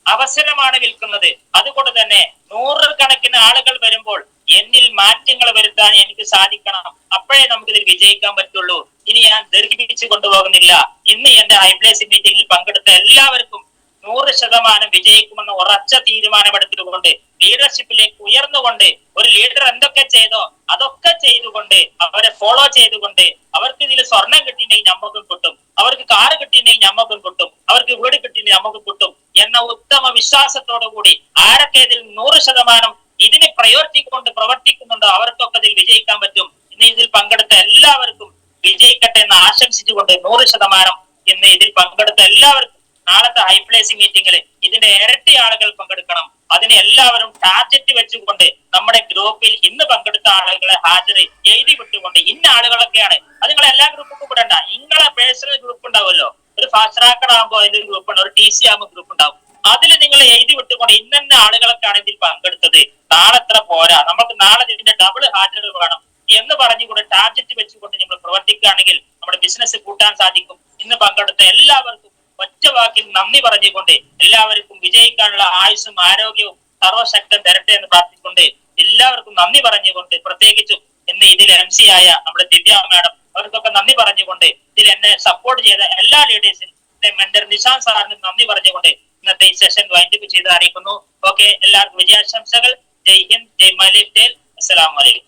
അവസരമാണ് വിൽക്കുന്നത്. അതുകൊണ്ട് തന്നെ 100 കണക്കിന് ആളുകൾ വരുമ്പോൾ എന്നിൽ മാറ്റങ്ങൾ വരുത്താൻ എനിക്ക് സാധിക്കണം. അപ്പോഴേ നമുക്ക് ഇതിൽ വിജയിക്കാൻ പറ്റുള്ളൂ. ഇനി ഞാൻ ദീർഘിപ്പിച്ചു കൊണ്ടുപോകുന്നില്ല. ഇന്ന് എന്റെ ഹൈപ്ലേസ് മീറ്റിംഗിൽ പങ്കെടുത്ത എല്ലാവർക്കും 100% വിജയിക്കുമെന്ന് ഉറച്ച തീരുമാനമെടുത്തുകൊണ്ട് ലീഡർഷിപ്പിലേക്ക് ഉയർന്നുകൊണ്ട് ഒരു ലീഡർ എന്തൊക്കെ ചെയ്തോ അതൊക്കെ ചെയ്തുകൊണ്ട് അവരെ ഫോളോ ചെയ്തുകൊണ്ട് അവർക്ക് ഇതിൽ സ്വർണം കിട്ടിയിട്ടുണ്ടെങ്കിൽ നമുക്കും കിട്ടും, അവർക്ക് കാറ് കിട്ടിയിട്ടുണ്ടെങ്കിൽ നമുക്കും കിട്ടും, അവർക്ക് വീട് കിട്ടിയിട്ടുണ്ടെങ്കിൽ നമുക്കും കിട്ടും എന്ന ഉത്തമ വിശ്വാസത്തോടു കൂടി ആരൊക്കെ ഇതിൽ 100% ഇതിനെ പ്രയോജനിക്കൊണ്ട് പ്രവർത്തിക്കുന്നുണ്ടോ അവർക്കൊക്കെ ഇതിൽ വിജയിക്കാൻ പറ്റും. ഇന്ന് ഇതിൽ പങ്കെടുത്ത എല്ലാവർക്കും വിജയിക്കട്ടെ എന്ന് ആശംസിച്ചുകൊണ്ട് 100% ഇന്ന് ഇതിൽ പങ്കെടുത്ത എല്ലാവർക്കും നാളത്തെ ഹൈപ്ലേസ് മീറ്റിംഗിൽ ഇതിന്റെ ഇരട്ടി ആളുകൾ പങ്കെടുക്കണം. അതിന് എല്ലാവരും ടാർഗറ്റ് വെച്ചുകൊണ്ട് നമ്മുടെ ഗ്രൂപ്പിൽ ഇന്ന് പങ്കെടുത്ത ആളുകളെ ഹാജർ എഴുതി വിട്ടുകൊണ്ട് ഇന്ന ആളുകളൊക്കെയാണ്. അത് നിങ്ങൾ എല്ലാ ഗ്രൂപ്പും വിടണ്ട. നിങ്ങളെ പേഴ്സണൽ ഗ്രൂപ്പ് ഉണ്ടാവുമല്ലോ, ഒരു ഫാസ്റ്റ് ട്രാക്കർ ആകുമ്പോൾ അതിന്റെ ഗ്രൂപ്പ് ഉണ്ട്, ഒരു TC ആകുമ്പോൾ ഗ്രൂപ്പ് ഉണ്ടാവും. അതിൽ നിങ്ങൾ എഴുതി വിട്ടുകൊണ്ട് ഇന്ന ആളുകളൊക്കെയാണ് ഇതിൽ പങ്കെടുത്തത്, നാളെ എത്ര പോരാ, നമുക്ക് നാളെ ഇതിന്റെ ഡബിൾ ഹാജർ വേണം എന്ന് പറഞ്ഞുകൊണ്ട് ടാർഗറ്റ് വെച്ചുകൊണ്ട് നമ്മൾ പ്രവർത്തിക്കുകയാണെങ്കിൽ നമ്മുടെ ബിസിനസ് കൂട്ടാൻ സാധിക്കും. ഇന്ന് പങ്കെടുത്ത എല്ലാവർക്കും ഒറ്റ വാക്കിൽ നന്ദി പറഞ്ഞുകൊണ്ട് എല്ലാവർക്കും വിജയിക്കാനുള്ള ആയുസ്സും ആരോഗ്യവും സർവശക്തൻ തരട്ടെ എന്ന് പ്രാർത്ഥിക്കൊണ്ട് എല്ലാവർക്കും നന്ദി പറഞ്ഞുകൊണ്ട് പ്രത്യേകിച്ചും ഇന്ന് ഇതിൽ MC ആയ നമ്മുടെ ദിവ്യ മാഡം അവർക്കൊക്കെ നന്ദി പറഞ്ഞുകൊണ്ട് ഇതിൽ എന്നെ സപ്പോർട്ട് ചെയ്ത എല്ലാ ലീഡേഴ്സിനും മെന്റർ നിഷാന്ത് സാറിനും നന്ദി പറഞ്ഞുകൊണ്ട് ഇന്നത്തെ ഈ സെഷൻ വൈൻഡപ്പ് ചെയ്ത് അറിയിക്കുന്നു. ഓക്കെ, എല്ലാവർക്കും വിജയാശംസകൾ. ജയ് ഹിന്ദ്, ജയ് മലേഷ്യയിൽ. അസ്സലാമു അലൈക്കും.